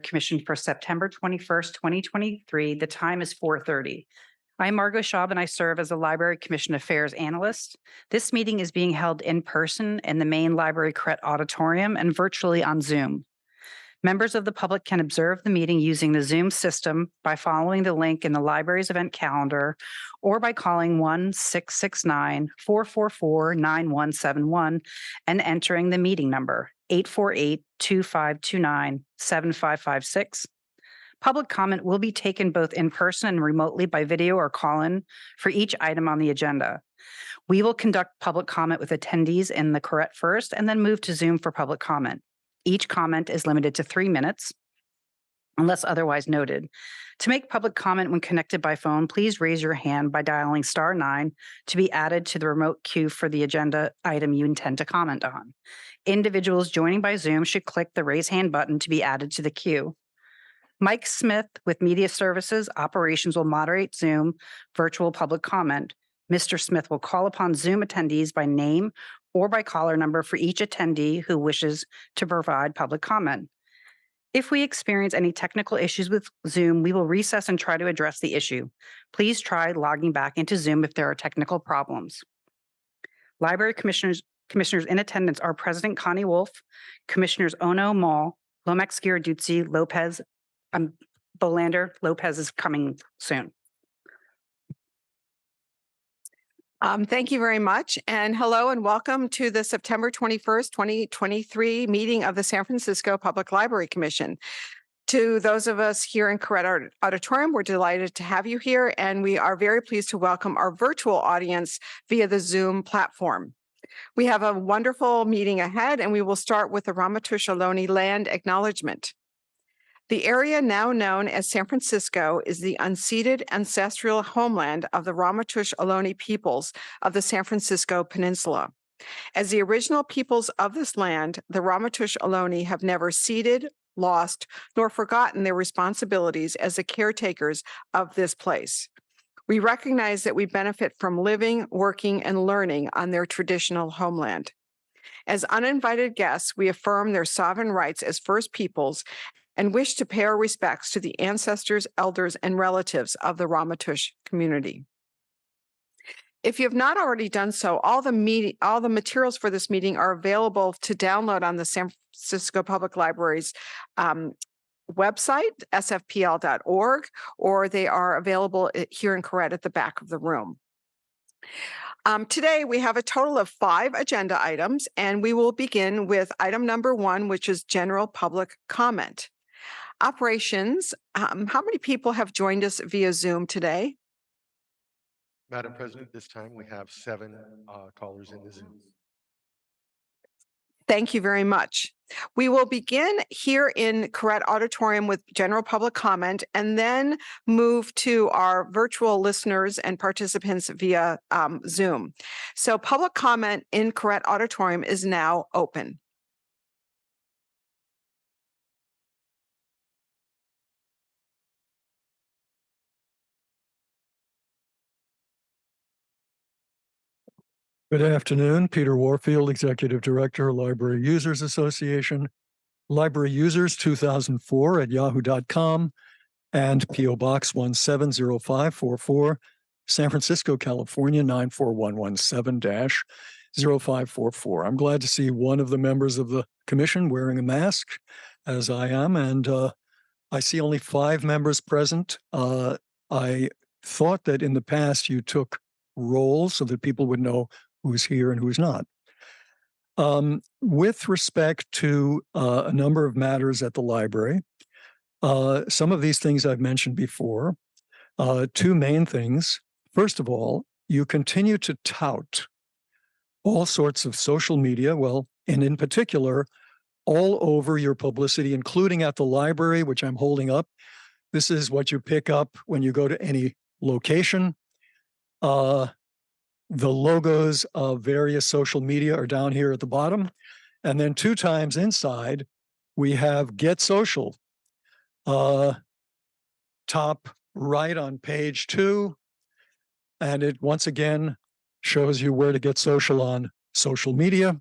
Library Commission for September 21st, 2023. The time is 4:30. I'm Margot Schaub, and I serve as a Library Commission Affairs Analyst. This meeting is being held in person in the main Library Cret Auditorium and virtually on Zoom. Members of the public can observe the meeting using the Zoom system by following the link in the library's event calendar or by calling 1-669-444-9171 and entering the meeting number 848-2529-7556. Public comment will be taken both in person and remotely by video or call-in for each item on the agenda. We will conduct public comment with attendees in the Cret first and then move to Zoom for public comment. Each comment is limited to 3 minutes, unless otherwise noted. To make public comment when connected by phone, please raise your hand by dialing *9 to be added to the remote queue for the agenda item you intend to comment on. Individuals joining by Zoom should click the raise hand button to be added to the queue. Mike Smith with Media Services Operations will moderate Zoom virtual public comment. Mr. Smith will call upon Zoom attendees by name or by caller number for each attendee who wishes to provide public comment. If we experience any technical issues with Zoom, we will recess and try to address the issue. Please try logging back into Zoom if there are technical problems. Library commissioners in attendance are President Connie Wolf, Commissioners Ono, Mall, Lomax, Giarduzzi, Lopez, Bolander. Lopez is coming soon. Thank you very much. And hello and welcome to the September 21st, 2023 meeting of the San Francisco Public Library Commission. To those of us here in Cret Auditorium, we're delighted to have you here, and we are very pleased to welcome our virtual audience via the Zoom platform. We have a wonderful meeting ahead, and we will start with the Ramaytush Ohlone land acknowledgement. The area now known as San Francisco is the unceded ancestral homeland of the Ramaytush Ohlone peoples of the San Francisco Peninsula. As the original peoples of this land, the Ramaytush Ohlone have never ceded, lost, nor forgotten their responsibilities as the caretakers of this place. We recognize that we benefit from living, working, and learning on their traditional homeland. As uninvited guests, we affirm their sovereign rights as First Peoples and wish to pay our respects to the ancestors, elders, and relatives of the Ramaytush community. If you have not already done so, all the materials for this meeting are available to download on the San Francisco Public Library's website, sfpl.org, or they are available here in Cret at the back of the room. Today, we have a total of 5 agenda items, and we will begin with item number 1, which is general public comment. Operations, how many people have joined us via Zoom today? Madam President, this time we have 7 callers in the Zoom. Thank you very much. We will begin here in Cret Auditorium with general public comment and then move to our virtual listeners and participants via Zoom. So public comment in Cret Auditorium is now open. Good afternoon. Peter Warfield, Executive Director, Library Users Association, Library Users 2004 at yahoo.com, and P.O. Box 170544, San Francisco, California 94117-0544. I'm glad to see one of the members of the commission wearing a mask, as I am, and I see only 5 members present. I thought that in the past you took rolls so that people would know who's here and who's not. With respect to a number of matters at the library, some of these things I've mentioned before. 2 main things. First of all, you continue to tout all sorts of social media, and in particular, all over your publicity, including at the library, which I'm holding up. This is what you pick up when you go to any location. The logos of various social media are down here at the bottom. And then 2 times inside, we have Get Social. Top right on page 2. And it once again shows you where to get social on social media.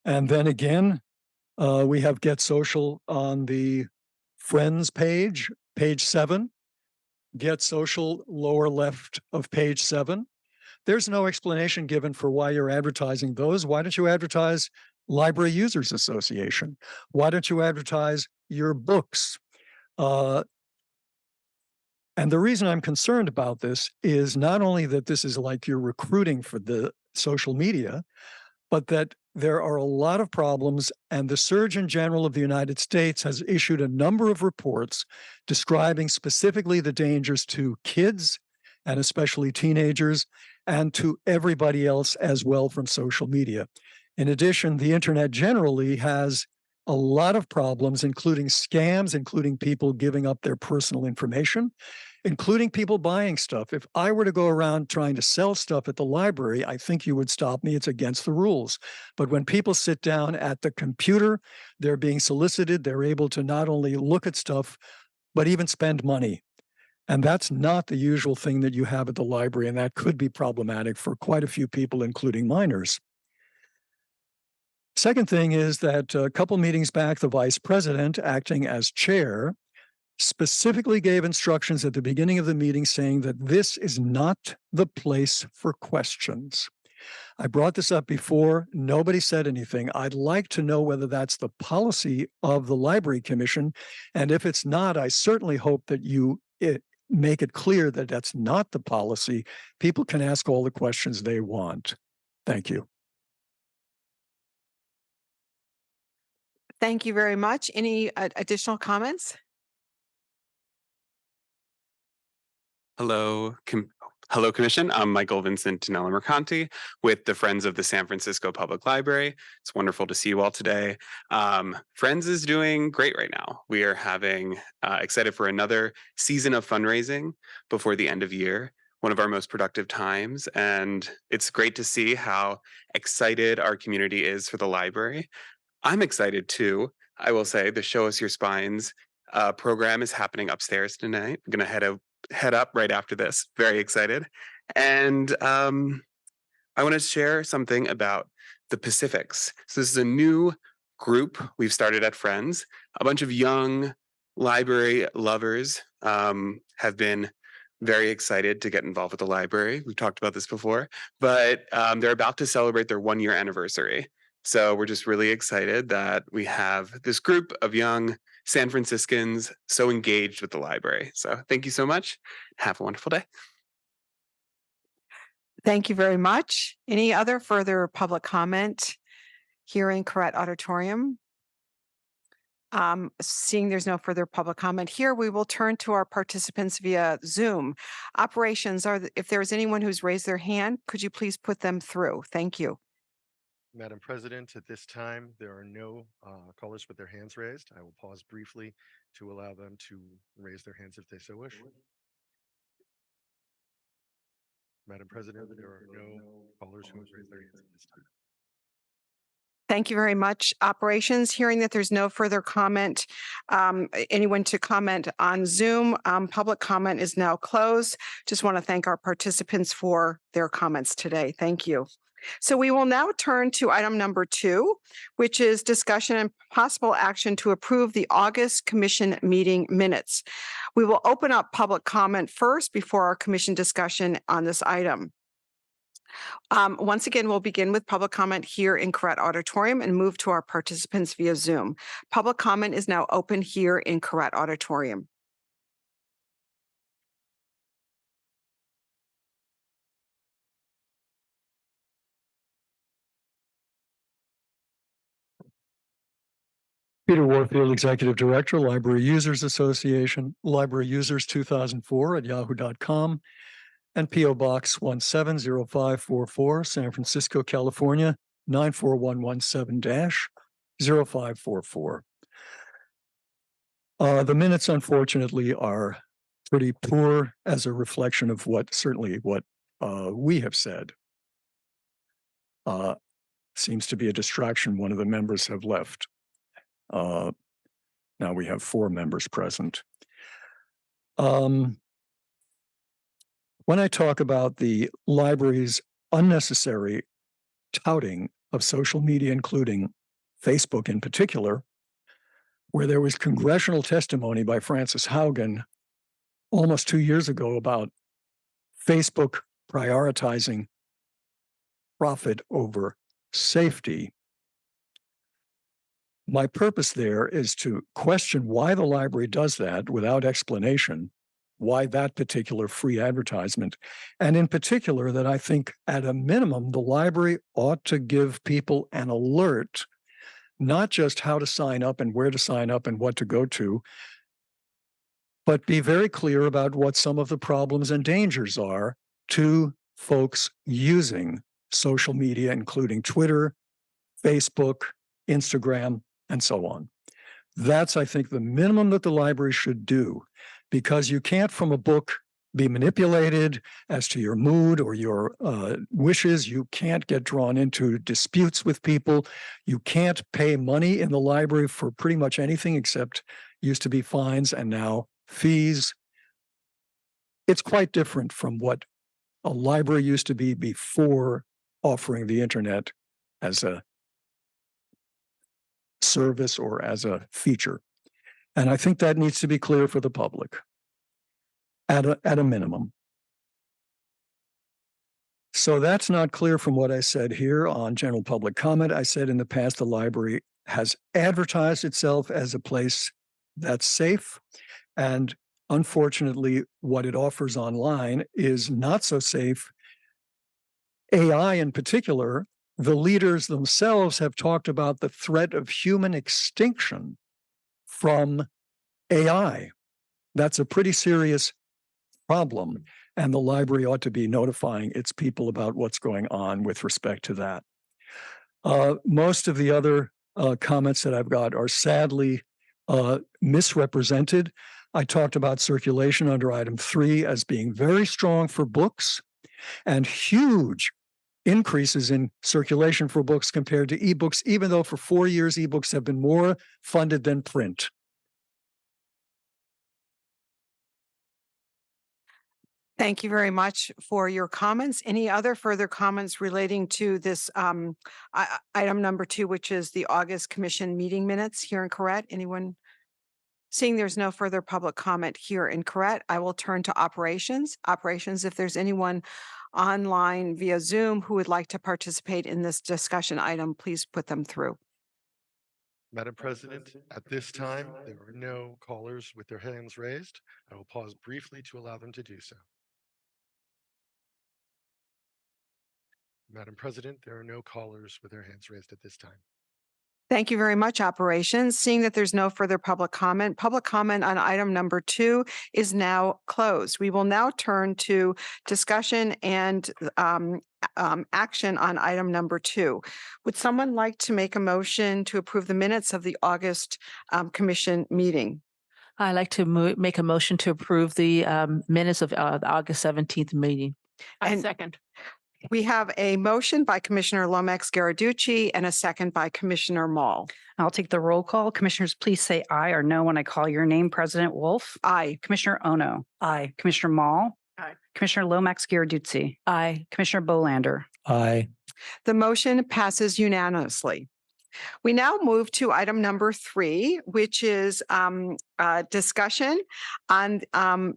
And then again, we have Get Social on the Friends page, page 7. Get Social, lower left of page 7. There's no explanation given for why you're advertising those. Why don't you advertise Library Users Association? Why don't you advertise your books? And the reason I'm concerned about this is not only that this is like you're recruiting for the social media, but that there are a lot of problems. And the Surgeon General of the United States has issued a number of reports describing specifically the dangers to kids and especially teenagers and to everybody else as well from social media. In addition, the internet generally has a lot of problems, including scams, including people giving up their personal information, including people buying stuff. If I were to go around trying to sell stuff at the library, I think you would stop me. It's against the rules. But when people sit down at the computer, they're being solicited. They're able to not only look at stuff, but even spend money. And that's not the usual thing that you have at the library. And that could be problematic for quite a few people, including minors. Second thing is that a couple meetings back, the vice president, acting as chair, specifically gave instructions at the beginning of the meeting saying that this is not the place for questions. I brought this up before. Nobody said anything. I'd like to know whether that's the policy of the Library Commission. And if it's not, I certainly hope that you make it clear that that's not the policy. People can ask all the questions they want. Thank you. Thank you very much. Any additional comments? Hello, Commission. I'm Michael Vincent Tinella Mercanti with the Friends of the San Francisco Public Library. It's wonderful to see you all today. Friends is doing great right now. We are having excited for another season of fundraising before the end of year, one of our most productive times. And it's great to see how excited our community is for the library. I'm excited too. I will say the Show Us Your Spines program is happening upstairs tonight. I'm going to head up right after this. Very excited. And I want to share something about the Pacifics. So this is a new group we've started at Friends. A bunch of young library lovers have been very excited to get involved with the library. We've talked about this before, but they're about to celebrate their 1-year anniversary. So we're just really excited that we have this group of young San Franciscans so engaged with the library. So thank you so much. Have a wonderful day. Thank you very much. Any other further public comment here in Correct Auditorium? Seeing there's no further public comment here, we will turn to our participants via Zoom. Operations, if there's anyone who's raised their hand, could you please put them through? Thank you. Madam President, at this time, there are no callers with their hands raised. I will pause briefly to allow them to raise their hands if they so wish. Madam President, there are no callers who have raised their hands at this time. Thank you very much. Operations, hearing that there's no further comment, anyone to comment on Zoom, public comment is now closed. Just want to thank our participants for their comments today. Thank you. So we will now turn to item number 2, which is discussion and possible action to approve the August commission meeting minutes. We will open up public comment first before our commission discussion on this item. Once again, we'll begin with public comment here in Correct Auditorium and move to our participants via Zoom. Public comment is now open here in Correct Auditorium. Peter Warfield, Executive Director, Library Users Association, Library Users 2004 at yahoo.com, and P.O. Box 170544, San Francisco, California, 94117-0544. The minutes, unfortunately, are pretty poor as a reflection of what we have said. Seems to be a distraction. One of the members have left. Now we have 4 members present. When I talk about the library's unnecessary touting of social media, including Facebook in particular, where there was congressional testimony by Frances Haugen almost 2 years ago about Facebook prioritizing profit over safety. My purpose there is to question why the library does that without explanation, why that particular free advertisement, and in particular that I think at a minimum, the library ought to give people an alert, not just how to sign up and where to sign up and what to go to, but be very clear about what some of the problems and dangers are to folks using social media, including Twitter, Facebook, Instagram, and so on. That's, I think, the minimum that the library should do, because you can't, from a book, be manipulated as to your mood or your wishes. You can't get drawn into disputes with people. You can't pay money in the library for pretty much anything except used to be fines and now fees. It's quite different from what a library used to be before offering the internet as a service or as a feature. And I think that needs to be clear for the public at a minimum. So that's not clear from what I said here on general public comment. I said in the past, the library has advertised itself as a place that's safe. And unfortunately, what it offers online is not so safe. AI in particular, the leaders themselves have talked about the threat of human extinction from AI. That's a pretty serious problem. And the library ought to be notifying its people about what's going on with respect to that. Most of the other comments that I've got are sadly misrepresented. I talked about circulation under item 3 as being very strong for books and huge increases in circulation for books compared to ebooks, even though for 4 years ebooks have been more funded than print. Thank you very much for your comments. Any other further comments relating to this item number 2, which is the August Commission meeting minutes here in Correct? Anyone? Seeing there's no further public comment here in Correct, I will turn to operations. Operations, if there's anyone online via Zoom who would like to participate in this discussion item, please put them through. Madam President, at this time, there are no callers with their hands raised. I will pause briefly to allow them to do so. Madam President, there are no callers with their hands raised at this time. Thank you very much, operations. Seeing that there's no further public comment on item number 2 is now closed. We will now turn to discussion and action on item number 2. Would someone like to make a motion to approve the minutes of the August Commission meeting? I'd like to make a motion to approve the minutes of the August 17th meeting. And second. We have a motion by Commissioner Lomax Garaducci and a second by Commissioner Mall. I'll take the roll call. Commissioners, please say aye or no when I call your name. President Wolf? Aye. Commissioner Ono? Aye. Commissioner Mall? Aye. Commissioner Lomax Garaducci? Aye. Commissioner Bolander? Aye. The motion passes unanimously. We now move to item number 3, which is discussion on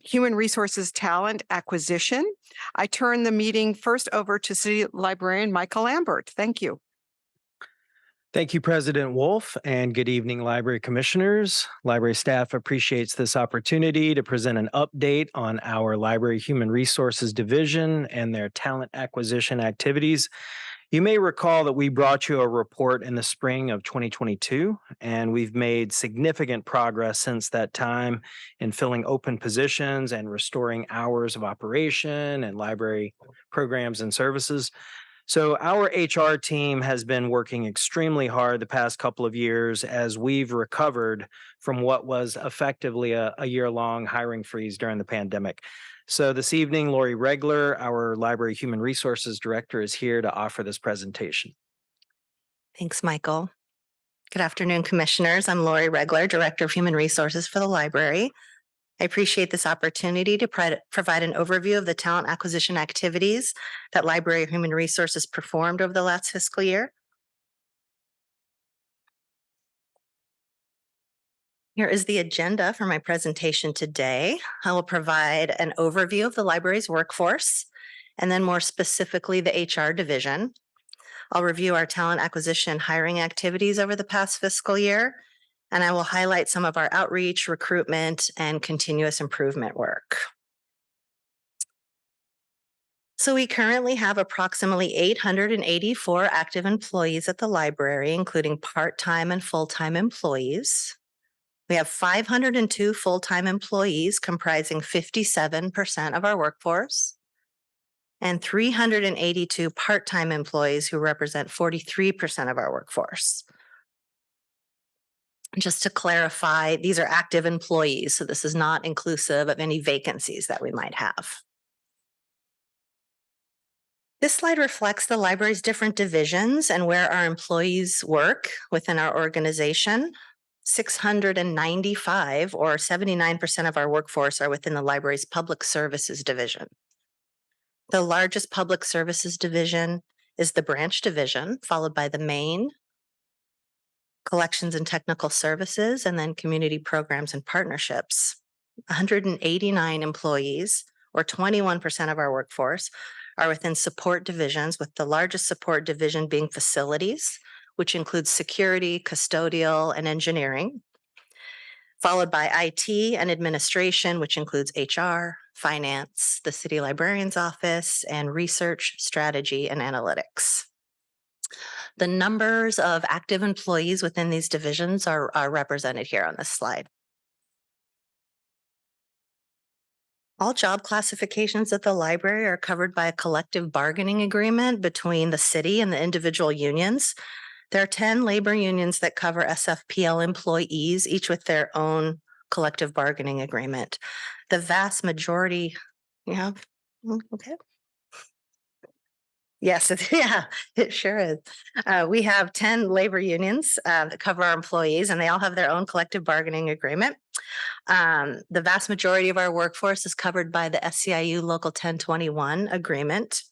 human resources talent acquisition. I turn the meeting first over to City Librarian Michael Lambert. Thank you. Thank you, President Wolf, and good evening, Library Commissioners. Library staff appreciates this opportunity to present an update on our Library Human Resources Division and their talent acquisition activities. You may recall that we brought you a report in the spring of 2022, and we've made significant progress since that time in filling open positions and restoring hours of operation and library programs and services. So our HR team has been working extremely hard the past couple of years as we've recovered from what was effectively a year-long hiring freeze during the pandemic. So this evening, Lori Regler, our Library Human Resources Director, is here to offer this presentation. Thanks, Michael. Good afternoon, Commissioners. I'm Lori Regler, Director of Human Resources for the library. I appreciate this opportunity to provide an overview of the talent acquisition activities that Library Human Resources performed over the last fiscal year. Here is the agenda for my presentation today. I will provide an overview of the library's workforce, and then more specifically, the HR division. I'll review our talent acquisition hiring activities over the past fiscal year, and I will highlight some of our outreach, recruitment, and continuous improvement work. So we currently have approximately 884 active employees at the library, including part-time and full-time employees. We have 502 full-time employees comprising 57% of our workforce, and 382 part-time employees who represent 43% of our workforce. Just to clarify, these are active employees, so this is not inclusive of any vacancies that we might have. This slide reflects the library's different divisions and where our employees work within our organization. 695 or 79% of our workforce are within the library's public services division. The largest public services division is the branch division, followed by the main, collections and technical services, and then community programs and partnerships. 189 employees, or 21% of our workforce, are within support divisions, with the largest support division being facilities, which includes security, custodial, and engineering, followed by IT and administration, which includes HR, finance, the city librarian's office, and research, strategy, and analytics. The numbers of active employees within these divisions are represented here on this slide. All job classifications at the library are covered by a collective bargaining agreement between the city and the individual unions. There are 10 labor unions that cover SFPL employees, each with their own collective bargaining agreement. The vast majority, okay. Yes, yeah, it sure is. We have 10 labor unions that cover our employees, and they all have their own collective bargaining agreement. The vast majority of our workforce is covered by the SEIU Local 1021 agreement.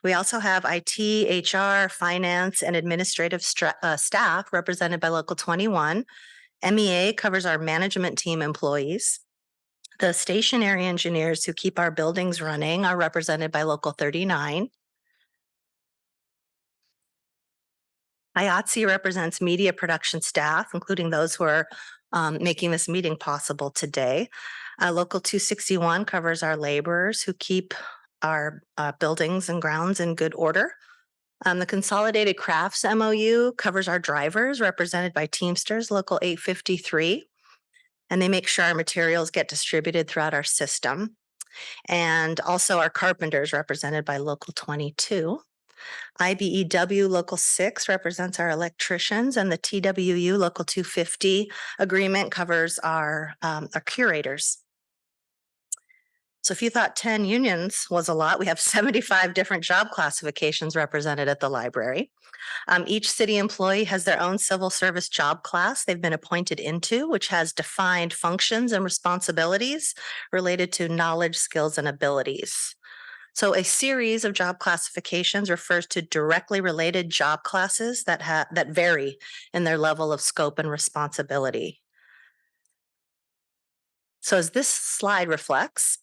We also have IT, HR, finance, and administrative staff represented by Local 21. MEA covers our management team employees. The stationary engineers who keep our buildings running are represented by Local 39. IATSE represents media production staff, including those who are making this meeting possible today. Local 261 covers our laborers who keep our buildings and grounds in good order. The Consolidated Crafts MOU covers our drivers, represented by Teamsters, Local 853, and they make sure our materials get distributed throughout our system. And also our carpenters, represented by Local 22. IBEW Local 6 represents our electricians, and the TWU Local 250 agreement covers our curators. So if you thought 10 unions was a lot, we have 75 different job classifications represented at the library. Each city employee has their own civil service job class they've been appointed into, which has defined functions and responsibilities related to knowledge, skills, and abilities. So a series of job classifications refers to directly related job classes that vary in their level of scope and responsibility. So as this slide reflects,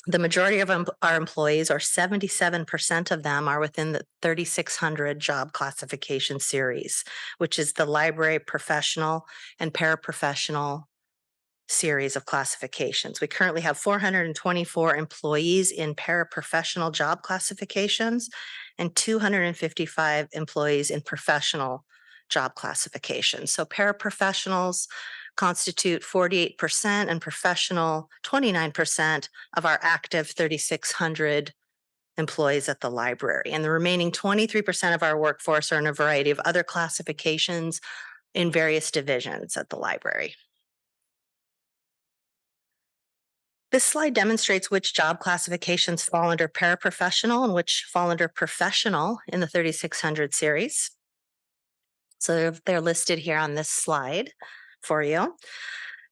the majority of our employees, or 77% of them, are within the 3,600 job classification series, which is the library professional and paraprofessional series of classifications. We currently have 424 employees in paraprofessional job classifications and 255 employees in professional job classifications. So paraprofessionals constitute 48% and professional 29% of our active 3,600 employees at the library. And the remaining 23% of our workforce are in a variety of other classifications in various divisions at the library. This slide demonstrates which job classifications fall under paraprofessional and which fall under professional in the 3,600 series. So they're listed here on this slide for you.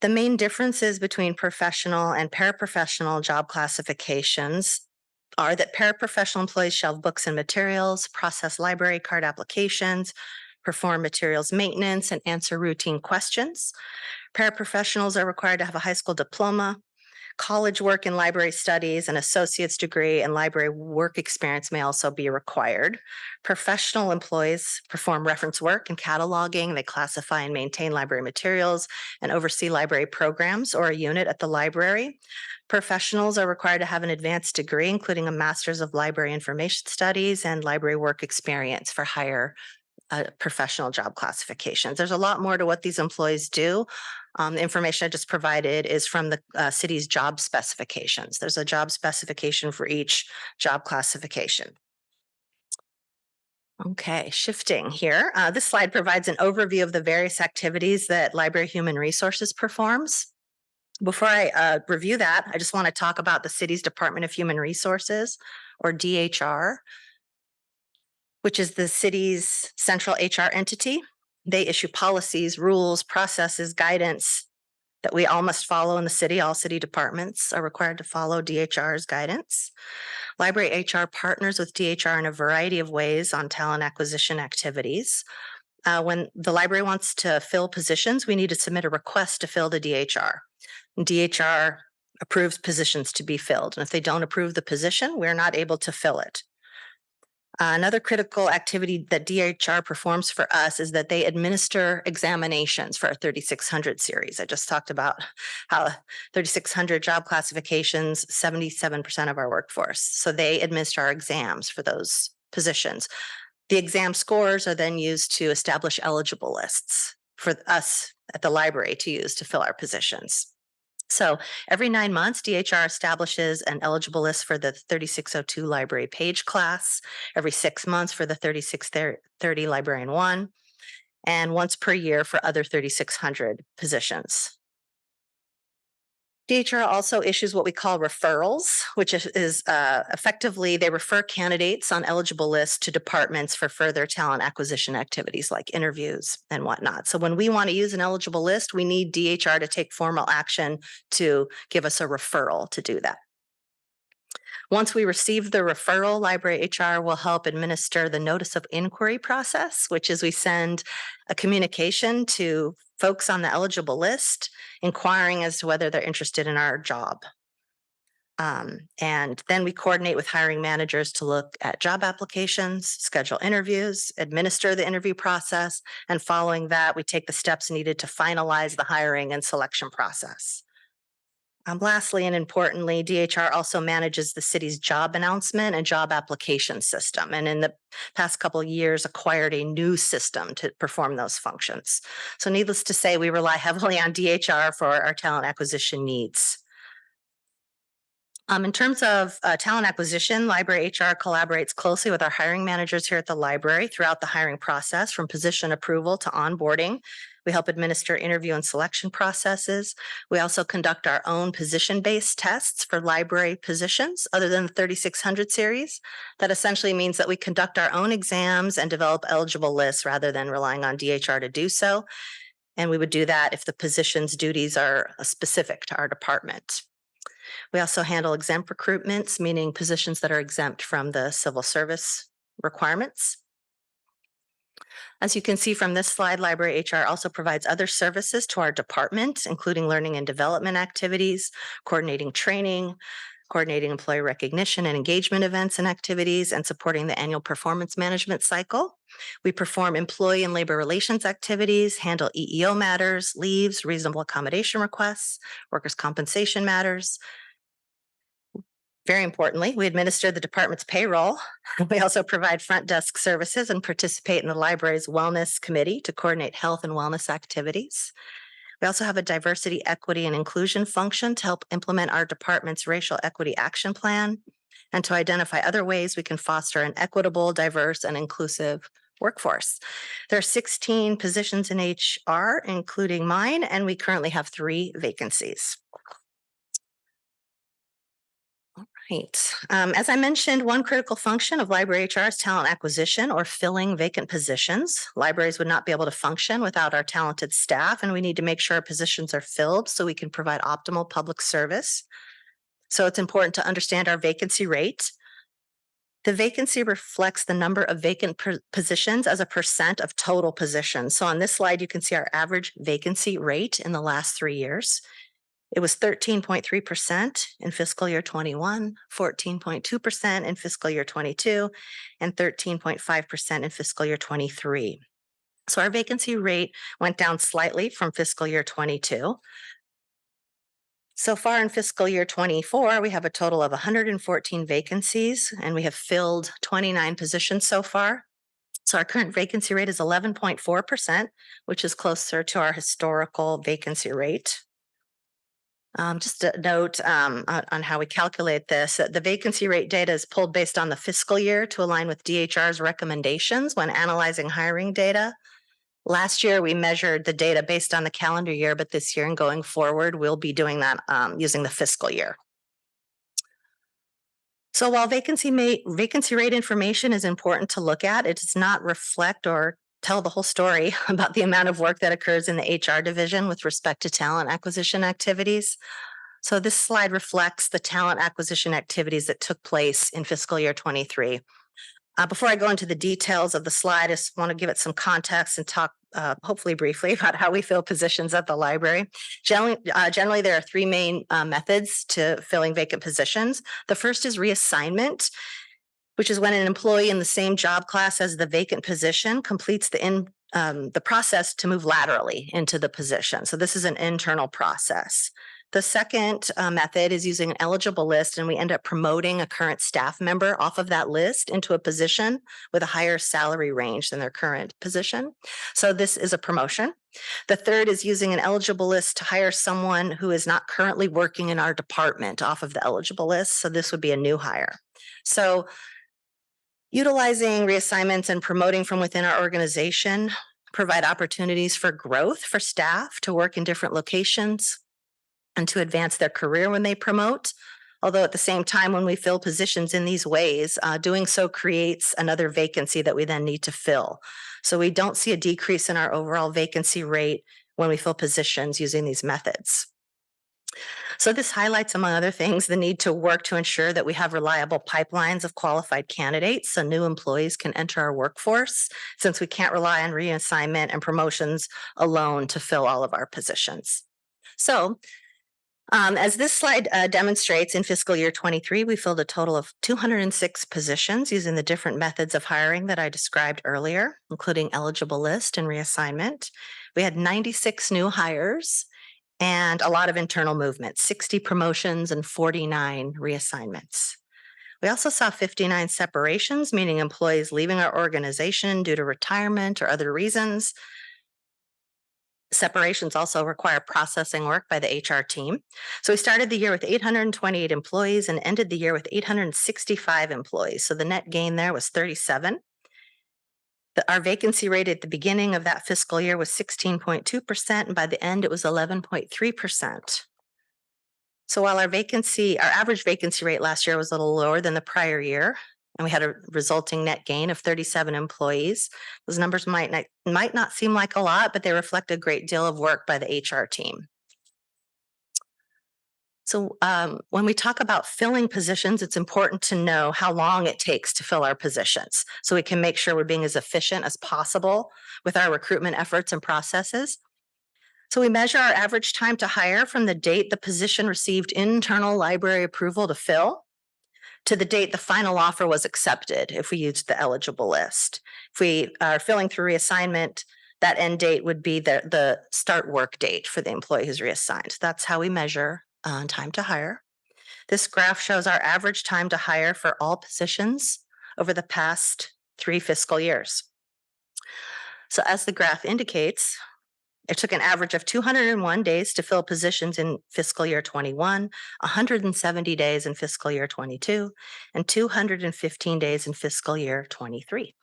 The main differences between professional and paraprofessional job classifications are that paraprofessional employees shelve books and materials, process library card applications, perform materials maintenance, and answer routine questions. Paraprofessionals are required to have a high school diploma, college work in library studies, an associate's degree, and library work experience may also be required. Professional employees perform reference work and cataloging. They classify and maintain library materials and oversee library programs or a unit at the library. Professionals are required to have an advanced degree, including a master's of library information studies and library work experience for higher professional job classifications. There's a lot more to what these employees do. The information I just provided is from the city's job specifications. There's a job specification for each job classification. Okay, shifting here. This slide provides an overview of the various activities that Library Human Resources performs. Before I review that, I just want to talk about the city's Department of Human Resources, or DHR, which is the city's central HR entity. They issue policies, rules, processes, guidance that we all must follow in the city. All city departments are required to follow DHR's guidance. Library HR partners with DHR in a variety of ways on talent acquisition activities. When the library wants to fill positions, we need to submit a request to fill the DHR. And DHR approves positions to be filled. And if they don't approve the position, we're not able to fill it. Another critical activity that DHR performs for us is that they administer examinations for our 3600 series. I just talked about how 3600 job classifications, 77% of our workforce. So they administer our exams for those positions. The exam scores are then used to establish eligible lists for us at the library to use to fill our positions. So every 9 months, DHR establishes an eligible list for the 3602 library page class, every 6 months for the 3630 librarian 1, and once per year for other 3600 positions. DHR also issues what we call referrals, which is effectively they refer candidates on eligible lists to departments for further talent acquisition activities like interviews and whatnot. So when we want to use an eligible list, we need DHR to take formal action to give us a referral to do that. Once we receive the referral, Library HR will help administer the notice of inquiry process, which is we send a communication to folks on the eligible list inquiring as to whether they're interested in our job. And then we coordinate with hiring managers to look at job applications, schedule interviews, administer the interview process, and following that, we take the steps needed to finalize the hiring and selection process. Lastly, and importantly, DHR also manages the city's job announcement and job application system, and in the past couple of years acquired a new system to perform those functions. So needless to say, we rely heavily on DHR for our talent acquisition needs. In terms of talent acquisition, Library HR collaborates closely with our hiring managers here at the library throughout the hiring process, from position approval to onboarding. We help administer interview and selection processes. We also conduct our own position-based tests for library positions other than the 3600 series. That essentially means that we conduct our own exams and develop eligible lists rather than relying on DHR to do so. And we would do that if the position's duties are specific to our department. We also handle exempt recruitments, meaning positions that are exempt from the civil service requirements. As you can see from this slide, Library HR also provides other services to our department, including learning and development activities, coordinating training, coordinating employee recognition and engagement events and activities, and supporting the annual performance management cycle. We perform employee and labor relations activities, handle EEO matters, leaves, reasonable accommodation requests, workers' compensation matters. Very importantly, we administer the department's payroll. We also provide front desk services and participate in the library's wellness committee to coordinate health and wellness activities. We also have a diversity, equity, and inclusion function to help implement our department's racial equity action plan and to identify other ways we can foster an equitable, diverse, and inclusive workforce. There are 16 positions in HR, including mine, and we currently have 3 vacancies. Right. As I mentioned, one critical function of Library HR is talent acquisition or filling vacant positions. Libraries would not be able to function without our talented staff, and we need to make sure our positions are filled so we can provide optimal public service. So it's important to understand our vacancy rate. The vacancy reflects the number of vacant positions as a percent of total positions. So on this slide, you can see our average vacancy rate in the last 3 years. It was 13.3% in fiscal year 21, 14.2% in fiscal year 22, and 13.5% in fiscal year 23. So our vacancy rate went down slightly from fiscal year 22. So far in fiscal year 24, we have a total of 114 vacancies, and we have filled 29 positions so far. So our current vacancy rate is 11.4%, which is closer to our historical vacancy rate. Just a note on how we calculate this. The vacancy rate data is pulled based on the fiscal year to align with DHR's recommendations when analyzing hiring data. Last year, we measured the data based on the calendar year, but this year and going forward, we'll be doing that using the fiscal year. So while vacancy rate information is important to look at, it does not reflect or tell the whole story about the amount of work that occurs in the HR division with respect to talent acquisition activities. So this slide reflects the talent acquisition activities that took place in fiscal year 23. Before I go into the details of the slide, I just want to give it some context and talk hopefully briefly about how we fill positions at the library. Generally, there are 3 main methods to filling vacant positions. The first is reassignment, which is when an employee in the same job class as the vacant position completes the process to move laterally into the position. So this is an internal process. The second method is using an eligible list, and we end up promoting a current staff member off of that list into a position with a higher salary range than their current position. So this is a promotion. The third is using an eligible list to hire someone who is not currently working in our department off of the eligible list. So this would be a new hire. So utilizing reassignments and promoting from within our organization provide opportunities for growth for staff to work in different locations and to advance their career when they promote. Although at the same time, when we fill positions in these ways, doing so creates another vacancy that we then need to fill. So we don't see a decrease in our overall vacancy rate when we fill positions using these methods. So this highlights, among other things, the need to work to ensure that we have reliable pipelines of qualified candidates so new employees can enter our workforce, since we can't rely on reassignment and promotions alone to fill all of our positions. So as this slide demonstrates, in fiscal year 23, we filled a total of 206 positions using the different methods of hiring that I described earlier, including eligible list and reassignment. We had 96 new hires and a lot of internal movement, 60 promotions and 49 reassignments. We also saw 59 separations, meaning employees leaving our organization due to retirement or other reasons. Separations also require processing work by the HR team. So we started the year with 828 employees and ended the year with 865 employees. So the net gain there was 37. Our vacancy rate at the beginning of that fiscal year was 16.2%, and by the end it was 11.3%. So while our average vacancy rate last year was a little lower than the prior year, and we had a resulting net gain of 37 employees. Those numbers might not seem like a lot, but they reflect a great deal of work by the HR team. So when we talk about filling positions, it's important to know how long it takes to fill our positions so we can make sure we're being as efficient as possible with our recruitment efforts and processes. So we measure our average time to hire from the date the position received internal library approval to fill to the date the final offer was accepted if we used the eligible list. If we are filling through reassignment, that end date would be the start work date for the employee who's reassigned. So that's how we measure time to hire. This graph shows our average time to hire for all positions over the past 3 fiscal years. So as the graph indicates, it took an average of 201 days to fill positions in fiscal year 21, 170 days in fiscal year 22, and 215 days in fiscal year 23.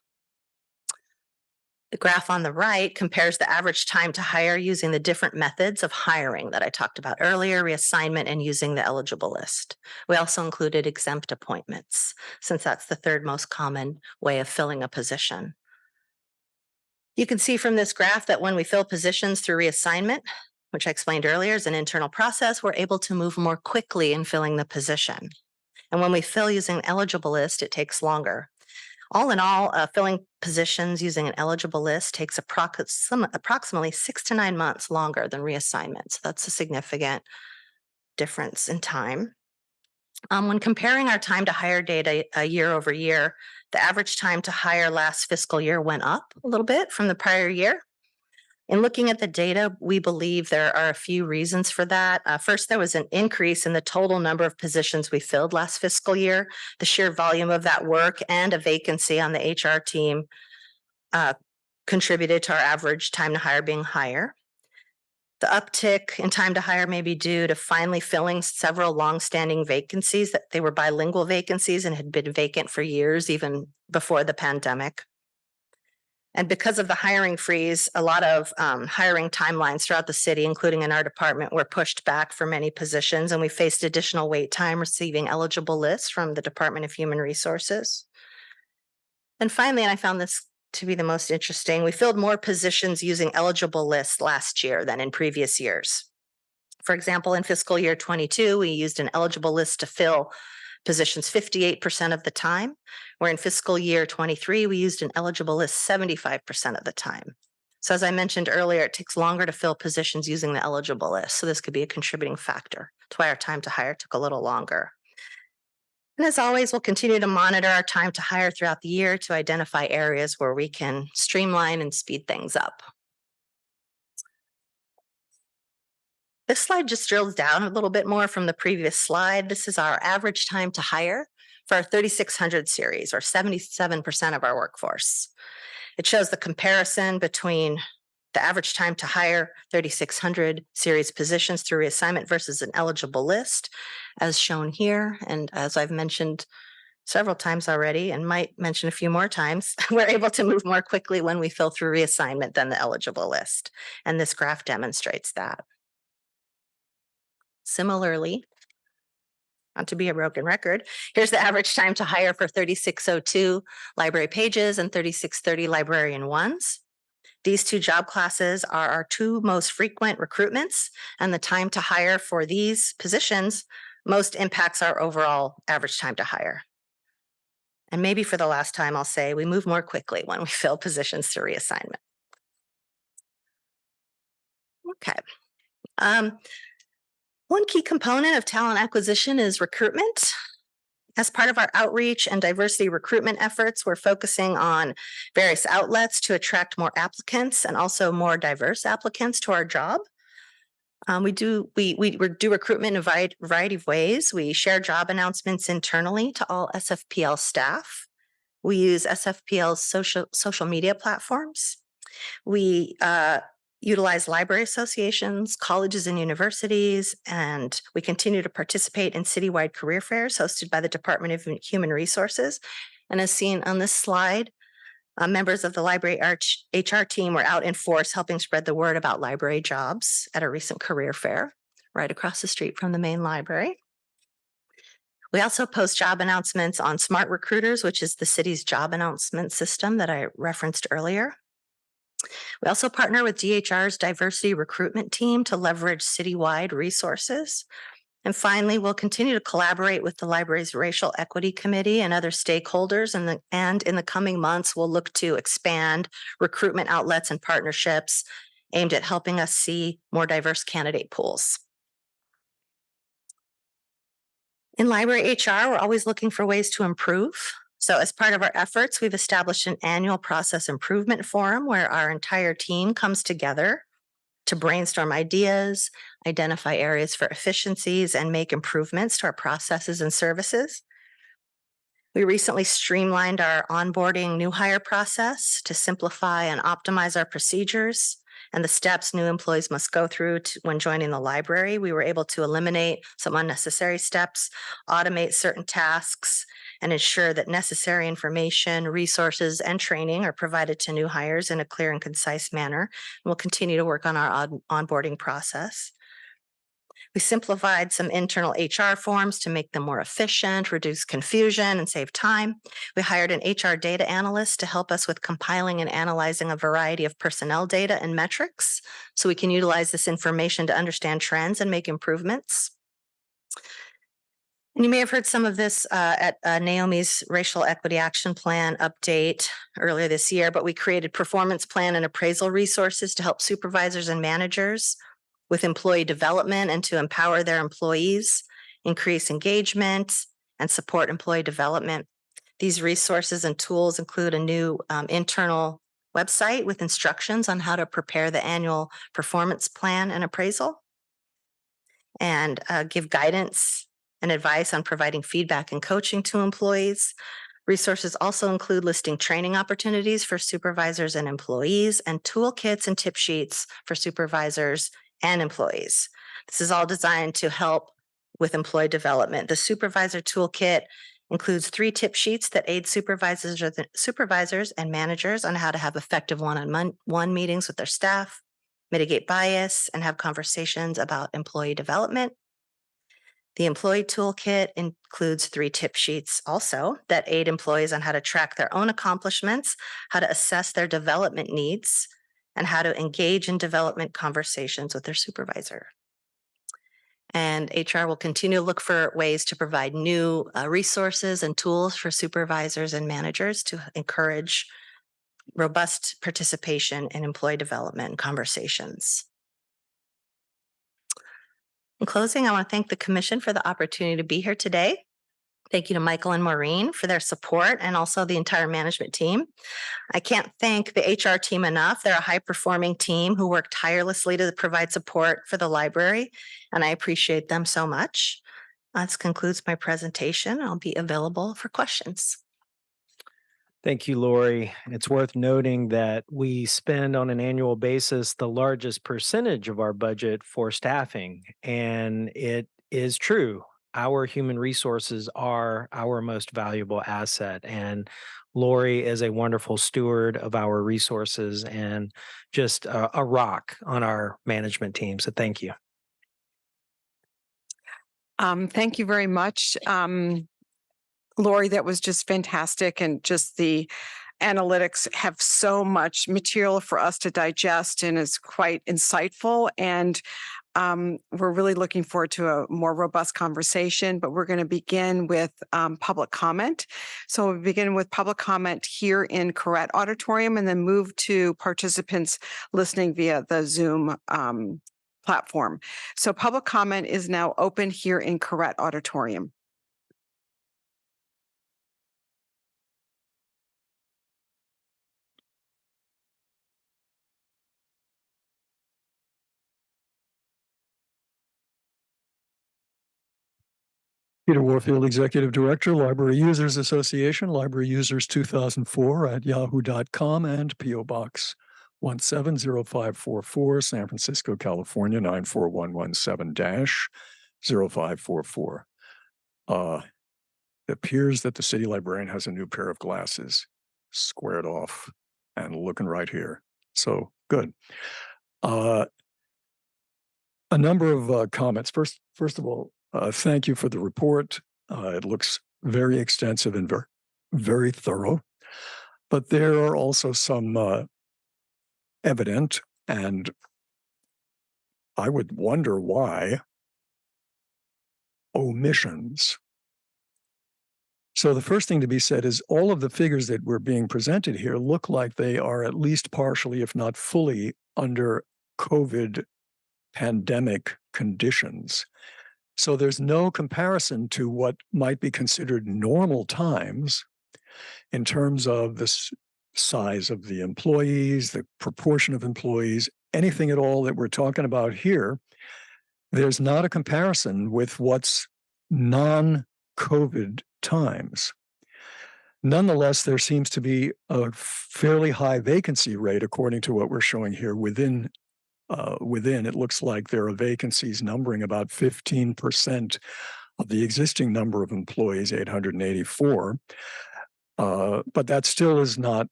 The graph on the right compares the average time to hire using the different methods of hiring that I talked about earlier, reassignment, and using the eligible list. We also included exempt appointments, since that's the third most common way of filling a position. You can see from this graph that when we fill positions through reassignment, which I explained earlier is an internal process, we're able to move more quickly in filling the position. And when we fill using an eligible list, it takes longer. All in all, filling positions using an eligible list takes approximately 6 to 9 months longer than reassignment. So that's a significant difference in time. When comparing our time to hire data year over year, the average time to hire last fiscal year went up a little bit from the prior year. In looking at the data, we believe there are a few reasons for that. First, there was an increase in the total number of positions we filled last fiscal year. The sheer volume of that work and a vacancy on the HR team contributed to our average time to hire being higher. The uptick in time to hire may be due to finally filling several longstanding vacancies, that they were bilingual vacancies and had been vacant for years, even before the pandemic. And because of the hiring freeze, a lot of hiring timelines throughout the city, including in our department, were pushed back for many positions, and we faced additional wait time receiving eligible lists from the Department of Human Resources. And finally, and I found this to be the most interesting, we filled more positions using eligible lists last year than in previous years. For example, in fiscal year 22, we used an eligible list to fill positions 58% of the time, where in fiscal year 23, we used an eligible list 75% of the time. So as I mentioned earlier, it takes longer to fill positions using the eligible list. So this could be a contributing factor to why our time to hire took a little longer. And as always, we'll continue to monitor our time to hire throughout the year to identify areas where we can streamline and speed things up. This slide just drills down a little bit more from the previous slide. This is our average time to hire for our 3600 series, or 77% of our workforce. It shows the comparison between the average time to hire 3600 series positions through reassignment versus an eligible list, as shown here. And as I've mentioned several times already, and might mention a few more times, we're able to move more quickly when we fill through reassignment than the eligible list. And this graph demonstrates that. Similarly, not to be a broken record, here's the average time to hire for 3602 library pages and 3630 librarian ones. These two job classes are our two most frequent recruitments, and the time to hire for these positions most impacts our overall average time to hire. And maybe for the last time, I'll say we move more quickly when we fill positions through reassignment. Okay. One key component of talent acquisition is recruitment. As part of our outreach and diversity recruitment efforts, we're focusing on various outlets to attract more applicants and also more diverse applicants to our job. We do recruitment in a variety of ways. We share job announcements internally to all SFPL staff. We use SFPL's social media platforms. We utilize library associations, colleges and universities, and we continue to participate in citywide career fairs hosted by the Department of Human Resources. And as seen on this slide, members of the library HR team were out in force helping spread the word about library jobs at a recent career fair right across the street from the main library. We also post job announcements on Smart Recruiters, which is the city's job announcement system that I referenced earlier. We also partner with DHR's diversity recruitment team to leverage citywide resources. And finally, we'll continue to collaborate with the library's Racial Equity Committee and other stakeholders. And in the coming months, we'll look to expand recruitment outlets and partnerships aimed at helping us see more diverse candidate pools. In library HR, we're always looking for ways to improve. So as part of our efforts, we've established an annual process improvement forum where our entire team comes together to brainstorm ideas, identify areas for efficiencies, and make improvements to our processes and services. We recently streamlined our onboarding new hire process to simplify and optimize our procedures and the steps new employees must go through when joining the library. We were able to eliminate some unnecessary steps, automate certain tasks, and ensure that necessary information, resources, and training are provided to new hires in a clear and concise manner. And we'll continue to work on our onboarding process. We simplified some internal HR forms to make them more efficient, reduce confusion, and save time. We hired an HR data analyst to help us with compiling and analyzing a variety of personnel data and metrics, so we can utilize this information to understand trends and make improvements. And you may have heard some of this at Naomi's Racial Equity Action Plan update earlier this year, but we created performance plan and appraisal resources to help supervisors and managers with employee development and to empower their employees, increase engagement, and support employee development. These resources and tools include a new internal website with instructions on how to prepare the annual performance plan and appraisal, and give guidance and advice on providing feedback and coaching to employees. Resources also include listing training opportunities for supervisors and employees, and toolkits and tip sheets for supervisors and employees. This is all designed to help with employee development. The supervisor toolkit includes 3 tip sheets that aid supervisors and managers on how to have effective one-on-one meetings with their staff, mitigate bias, and have conversations about employee development. The employee toolkit includes 3 tip sheets also that aid employees on how to track their own accomplishments, how to assess their development needs, and how to engage in development conversations with their supervisor. And HR will continue to look for ways to provide new resources and tools for supervisors and managers to encourage robust participation in employee development conversations. In closing, I want to thank the Commission for the opportunity to be here today. Thank you to Michael and Maureen for their support, and also the entire management team. I can't thank the HR team enough. They're a high-performing team who work tirelessly to provide support for the library, and I appreciate them so much. This concludes my presentation. I'll be available for questions. Thank you, Lori. It's worth noting that we spend on an annual basis the largest percentage of our budget for staffing. And it is true. Our human resources are our most valuable asset. And Lori is a wonderful steward of our resources and just a rock on our management team. So thank you. Thank you very much. Lori, that was just fantastic. And just the analytics have so much material for us to digest and is quite insightful. And we're really looking forward to a more robust conversation, but we're going to begin with public comment. So we'll begin with public comment here in Corrett Auditorium and then move to participants listening via the Zoom platform. So public comment is now open here in Corrett Auditorium. Peter Warfield, Executive Director, Library Users Association, Library Users 2004 at yahoo.com, and P.O. Box 170544, San Francisco, California, 94117-0544. It appears that the city librarian has a new pair of glasses, squared off and looking right here. So good. A number of comments. First of all, thank you for the report. It looks very extensive and very thorough, but there are also some evident, and I would wonder why, omissions. So the first thing to be said is all of the figures that were being presented here look like they are at least partially, if not fully, under COVID pandemic conditions. So there's no comparison to what might be considered normal times in terms of the size of the employees, the proportion of employees, anything at all that we're talking about here. There's not a comparison with what's non-COVID times. Nonetheless, there seems to be a fairly high vacancy rate according to what we're showing here within it looks like there are vacancies numbering about 15% of the existing number of employees, 884. But that still is not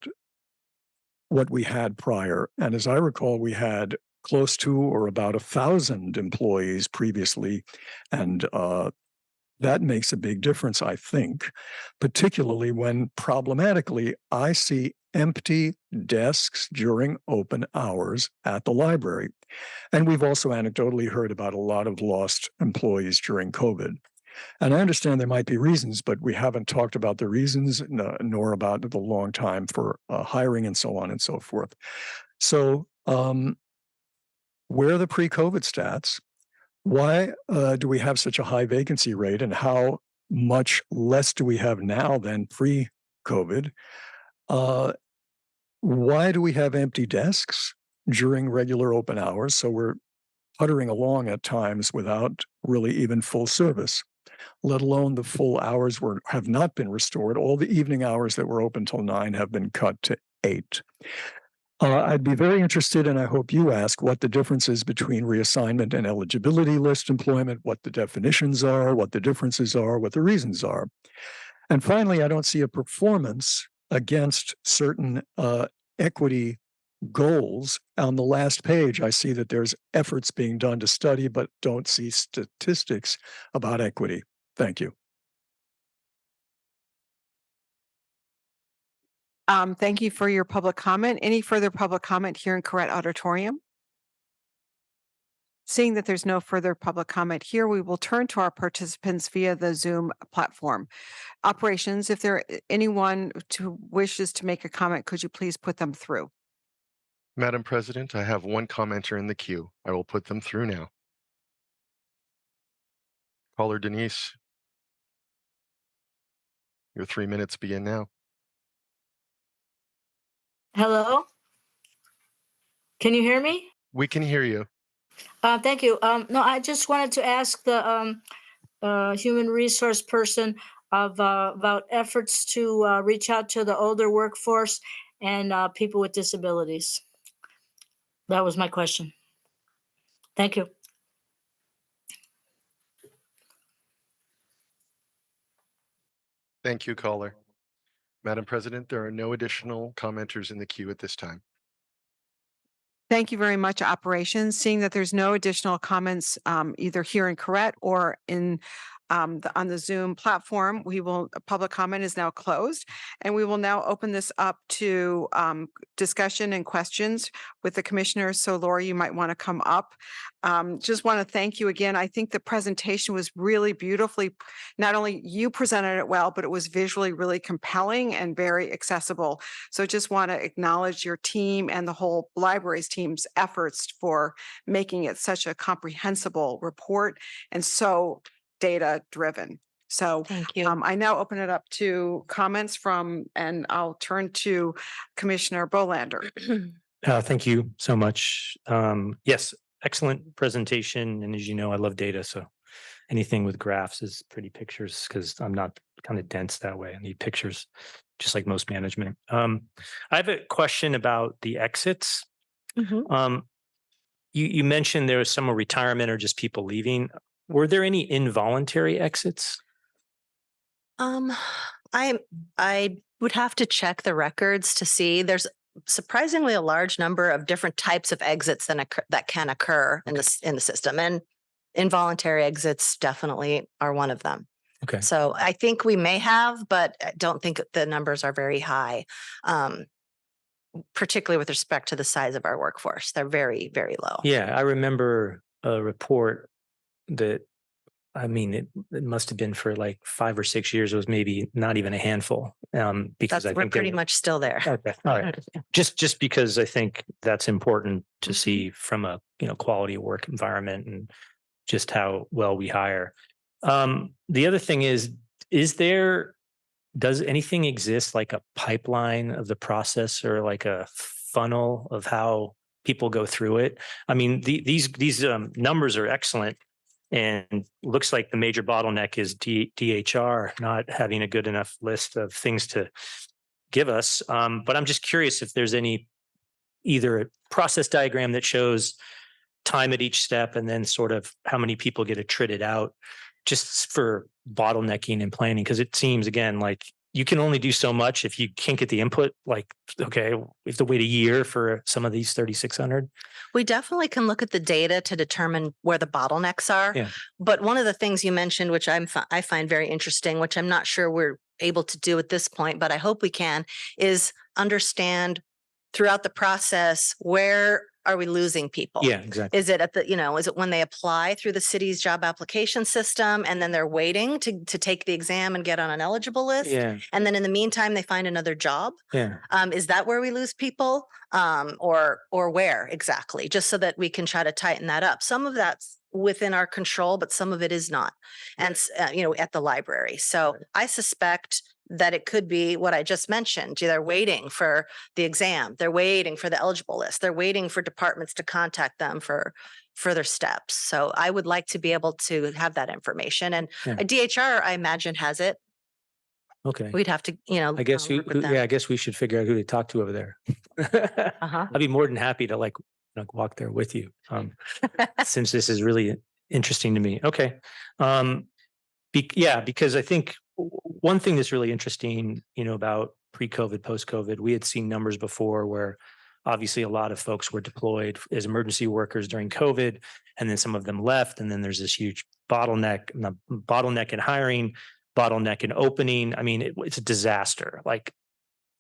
what we had prior. And as I recall, we had close to or about 1,000 employees previously. And that makes a big difference, I think, particularly when problematically I see empty desks during open hours at the library. And we've also anecdotally heard about a lot of lost employees during COVID. And I understand there might be reasons, but we haven't talked about the reasons nor about the long time for hiring and so on and so forth. So where are the pre-COVID stats? Why do we have such a high vacancy rate, and how much less do we have now than pre-COVID? Why do we have empty desks during regular open hours? So we're puttering along at times without really even full service, let alone the full hours have not been restored. All the evening hours that were open till 9 have been cut to 8. I'd be very interested, and I hope you ask, what the difference is between reassignment and eligibility list employment, what the definitions are, what the differences are, what the reasons are. And finally, I don't see a performance against certain equity goals. On the last page, I see that there's efforts being done to study, but don't see statistics about equity. Thank you. Thank you for your public comment. Any further public comment here in Correct Auditorium? Seeing that there's no further public comment here, we will turn to our participants via the Zoom platform. Operations, if there anyone who wishes to make a comment, could you please put them through? Madam President, I have one commenter in the queue. I will put them through now. Caller Denise, your 3 minutes begin now. Hello? Can you hear me? We can hear you. Thank you. No, I just wanted to ask the human resource person about efforts to reach out to the older workforce and people with disabilities. That was my question. Thank you. Thank you, caller. Madam President, there are no additional commenters in the queue at this time. Thank you very much, Operations. Seeing that there's no additional comments either here in Correct or in on the Zoom platform, public comment is now closed, and we will now open this up to discussion and questions with the commissioners. So Lori, you might want to come up. Just want to thank you again. I think the presentation was really beautifully, not only you presented it well, but it was visually really compelling and very accessible. So just want to acknowledge your team and the whole library's team's efforts for making it such a comprehensible report and so data driven. So Thank you. I now open it up to comments and I'll turn to Commissioner Bolander. Thank you so much. Yes, excellent presentation. And as you know, I love data. So anything with graphs is pretty pictures because I'm not kind of dense that way. I need pictures, just like most management. I have a question about the exits. Mhm. You mentioned there was some retirement or just people leaving. Were there any involuntary exits? I would have to check the records to see. There's surprisingly a large number of different types of exits that can occur in the system, and involuntary exits definitely are one of them. Okay. So I think we may have, but I don't think the numbers are very high, particularly with respect to the size of our workforce. They're very, very low. Yeah, I remember a report that, I mean, it must have been for like 5 or 6 years. It was maybe not even a handful. Because We're pretty much still there. Okay. All right. Just because I think that's important to see from a quality of work environment and just how well we hire. The other thing is does anything exist like a pipeline of the process or like a funnel of how people go through it? I mean, these numbers are excellent. And looks like the major bottleneck is DHR not having a good enough list of things to give us. But I'm just curious if there's either a process diagram that shows time at each step and then sort of how many people get attrited out just for bottlenecking and planning. Because it seems, again, like you can only do so much if you can't get the input. Like, okay, we have to wait a year for some of these 3,600. We definitely can look at the data to determine where the bottlenecks are. Yeah. But one of the things you mentioned, which I find very interesting, which I'm not sure we're able to do at this point, but I hope we can, is understand throughout the process where are we losing people? Yeah, exactly. Is it at the, is it when they apply through the city's job application system and then they're waiting to take the exam and get on an eligible list? Yeah, And then in the meantime, they find another job? yeah. Is that where we lose people? Or where exactly? Just so that we can try to tighten that up. Some of that's within our control, but some of it is not. And, at the library. So I suspect that it could be what I just mentioned. They're waiting for the exam. They're waiting for the eligible list. They're waiting for departments to contact them for further steps. So I would like to be able to have that information. And Yeah. a DHR, I imagine, has it. Okay. We'd have to, I guess work with them. I guess we should figure out who to talk to over there. Uh-huh. I'd be more than happy to walk there with you. Since this is really interesting to me. Okay. Because I think one thing that's really interesting, about pre-COVID, post-COVID, we had seen numbers before where obviously a lot of folks were deployed as emergency workers during COVID, and then some of them left. And then there's this huge bottleneck in hiring, bottleneck in opening. I mean, it's a disaster.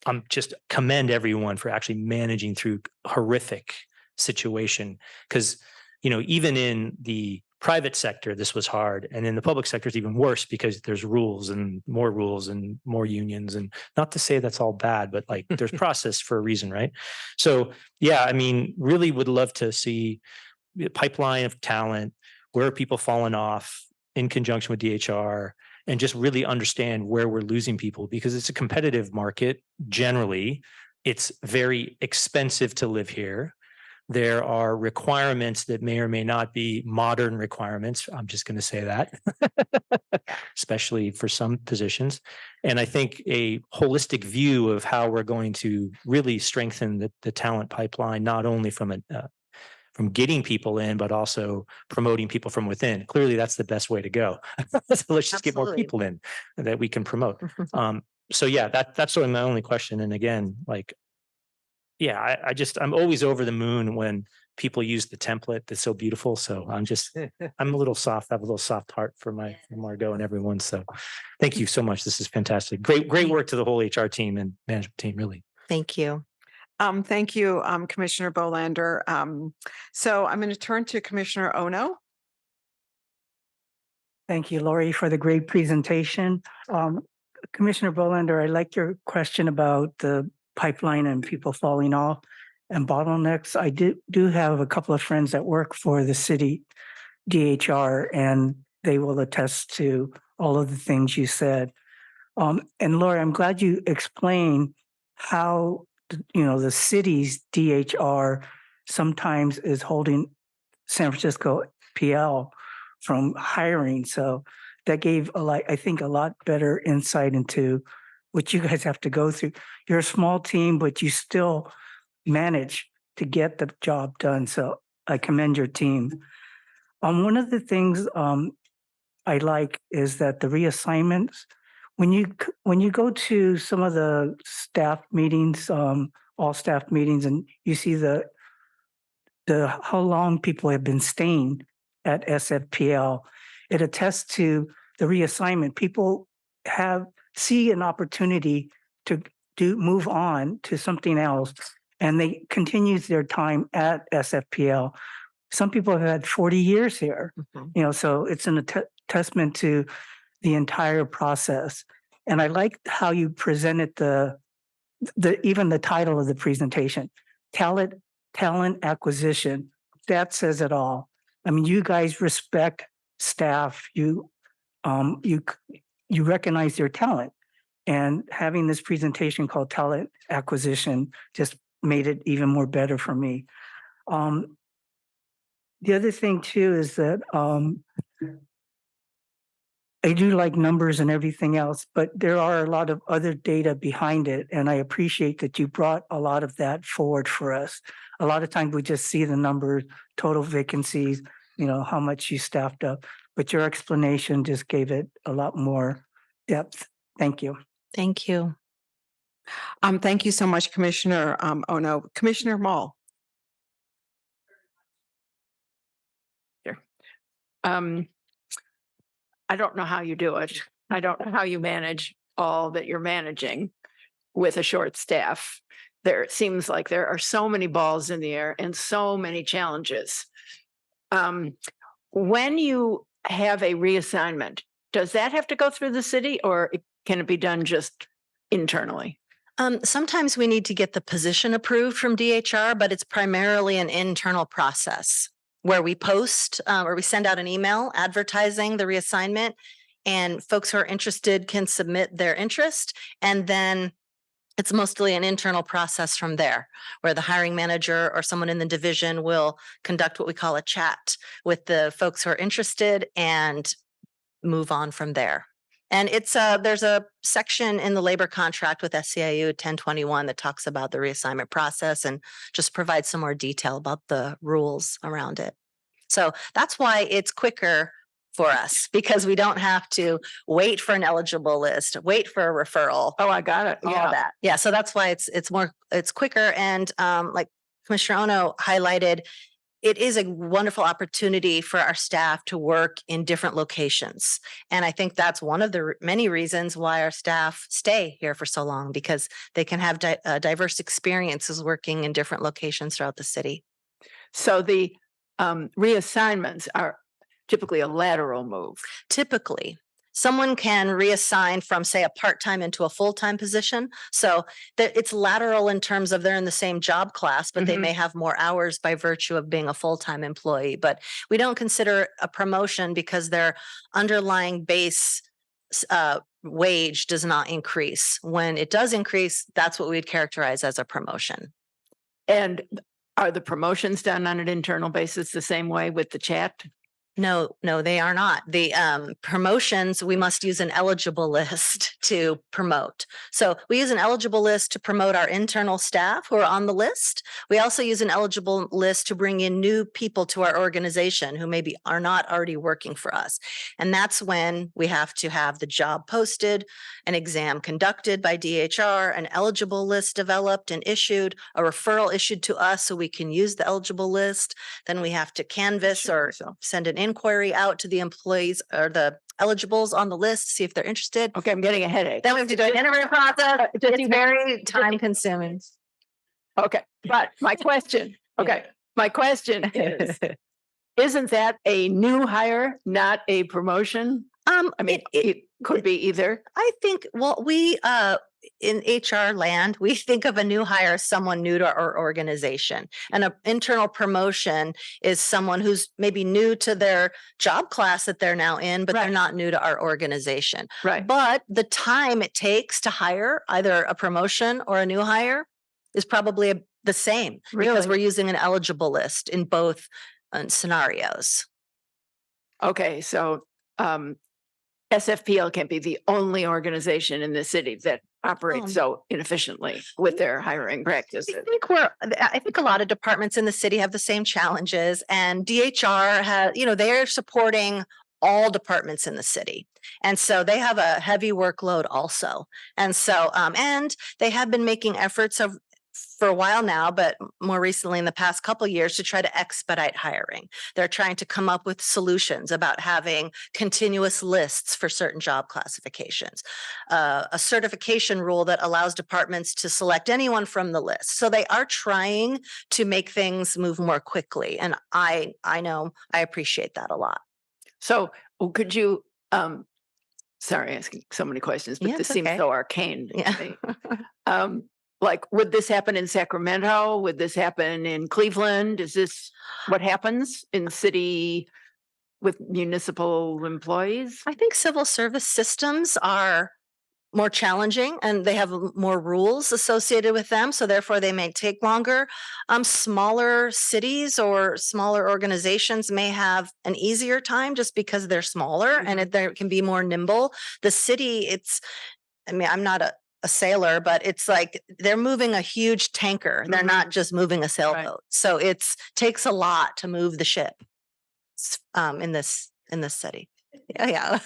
I'm just commend everyone for actually managing through horrific situation. Because, even in the private sector, this was hard. And in the public sector, it's even worse because there's rules and more unions. And not to say that's all bad, but there's process for a reason, right? So, yeah, I mean, really would love to see a pipeline of talent, where are people falling off in conjunction with DHR, and just really understand where we're losing people, because it's a competitive market. Generally, it's very expensive to live here. There are requirements that may or may not be modern requirements. I'm just going to say that, especially for some positions. And I think a holistic view of how we're going to really strengthen the talent pipeline, not only from getting people in, but also promoting people from within. Clearly, that's the best way to go. So let's just get more people in that we can promote. So yeah, that's sort of my only question. And again, I'm always over the moon when people use the template that's so beautiful. So I'm a little soft. I have a little soft heart for Margot and everyone. So thank you so much. This is fantastic. Great work to the whole HR team and management team, really. Thank you. Thank you, Commissioner Bolander. So I'm going to turn to Commissioner Ono. Thank you, Lori, for the great presentation. Commissioner Bolander, I like your question about the pipeline and people falling off and bottlenecks. I do have a couple of friends that work for the city DHR, and they will attest to all of the things you said. And Lori, I'm glad you explained how the city's DHR sometimes is holding San Francisco PL from hiring. So that gave a lot better insight into what you guys have to go through. You're a small team, but you still manage to get the job done. So I commend your team. One of the things I like is that the reassignments, when you go to some of the staff meetings, all staff meetings, and you see the how long people have been staying at SFPL, it attests to the reassignment. People see an opportunity to move on to something else, and they continue their time at SFPL. Some people have had 40 years here, so it's an testament to the entire process. And I like how you presented even the title of the presentation, talent acquisition. That says it all. I mean, you guys respect staff. You recognize their talent, and having this presentation called talent acquisition just made it even more better for me. The other thing too is that I do like numbers and everything else, but there are a lot of other data behind it. And I appreciate that you brought a lot of that forward for us. A lot of times we just see the numbers, total vacancies, how much you staffed up, but your explanation just gave it a lot more depth. Thank you. Thank you. Thank you so much, Commissioner Ono. Commissioner Mall. I don't know how you do it. I don't know how you manage all that you're managing with a short staff. there seems like there are so many balls in the air and so many challenges. When you have a reassignment, does that have to go through the city, or can it be done just internally? Sometimes we need to get the position approved from DHR, but it's primarily an internal process where we post or we send out an email advertising the reassignment, and folks who are interested can submit their interest. And then it's mostly an internal process from there, where the hiring manager or someone in the division will conduct what we call a chat with the folks who are interested and move on from there. And it's there's a section in the labor contract with SEIU 1021 that talks about the reassignment process and just provides some more detail about the rules around it. So that's why it's quicker for us, because we don't have to wait for an eligible list, wait for a referral. Oh, I got it. All Yeah. that. Yeah. So that's why it's quicker. And like Commissioner Ono highlighted, it is a wonderful opportunity for our staff to work in different locations. And I think that's one of the many reasons why our staff stay here for so long, because they can have diverse experiences working in different locations throughout the city. So the reassignments are typically a lateral move. Typically, someone can reassign from, say, a part-time into a full-time position. So it's lateral in terms of they're in the same job class, but they may have more hours by virtue of being a full-time employee. But we don't consider a promotion because their underlying base wage does not increase. When it does increase, that's what we'd characterize as a promotion. And are the promotions done on an internal basis the same way with the chat? No, they are not. The promotions, we must use an eligible list to promote. So we use an eligible list to promote our internal staff who are on the list. We also use an eligible list to bring in new people to our organization who maybe are not already working for us. And that's when we have to have the job posted, an exam conducted by DHR, an eligible list developed and issued, a referral issued to us so we can use the eligible list. Then we have to canvass or send an inquiry out to the employees or the eligibles on the list to see if they're interested. Okay, I'm getting a headache. Then we have to do an interview process. It's very time consuming. Okay, but my question, my question is, isn't that a new hire, not a promotion? I mean, it could be either. I think, well, we in HR land, we think of a new hire as someone new to our organization. And an internal promotion is someone who's maybe new to their job class that they're now in, but they're not new to our organization. Right. But the time it takes to hire either a promotion or a new hire is probably the same, because we're using an eligible list in both scenarios. Okay, so SFPL can't be the only organization in the city that operates so inefficiently with their hiring practices. I think a lot of departments in the city have the same challenges, and DHR has, they're supporting all departments in the city. And so they have a heavy workload also. And so, and they have been making efforts for a while now, but more recently in the past couple of years, to try to expedite hiring. They're trying to come up with solutions about having continuous lists for certain job classifications, a certification rule that allows departments to select anyone from the list. So they are trying to make things move more quickly. And I know I appreciate that a lot. So could you, sorry, asking so many questions, but this seems so arcane to me. Like, would this happen in Sacramento? Would this happen in Cleveland? Is this what happens in city with municipal employees? I think civil service systems are more challenging and they have more rules associated with them. So therefore they may take longer. Smaller cities or smaller organizations may have an easier time just because they're smaller and they can be more nimble. The city, I'm not a sailor, but it's like they're moving a huge tanker. They're not just moving a sailboat. So it takes a lot to move the ship in this city. Yeah.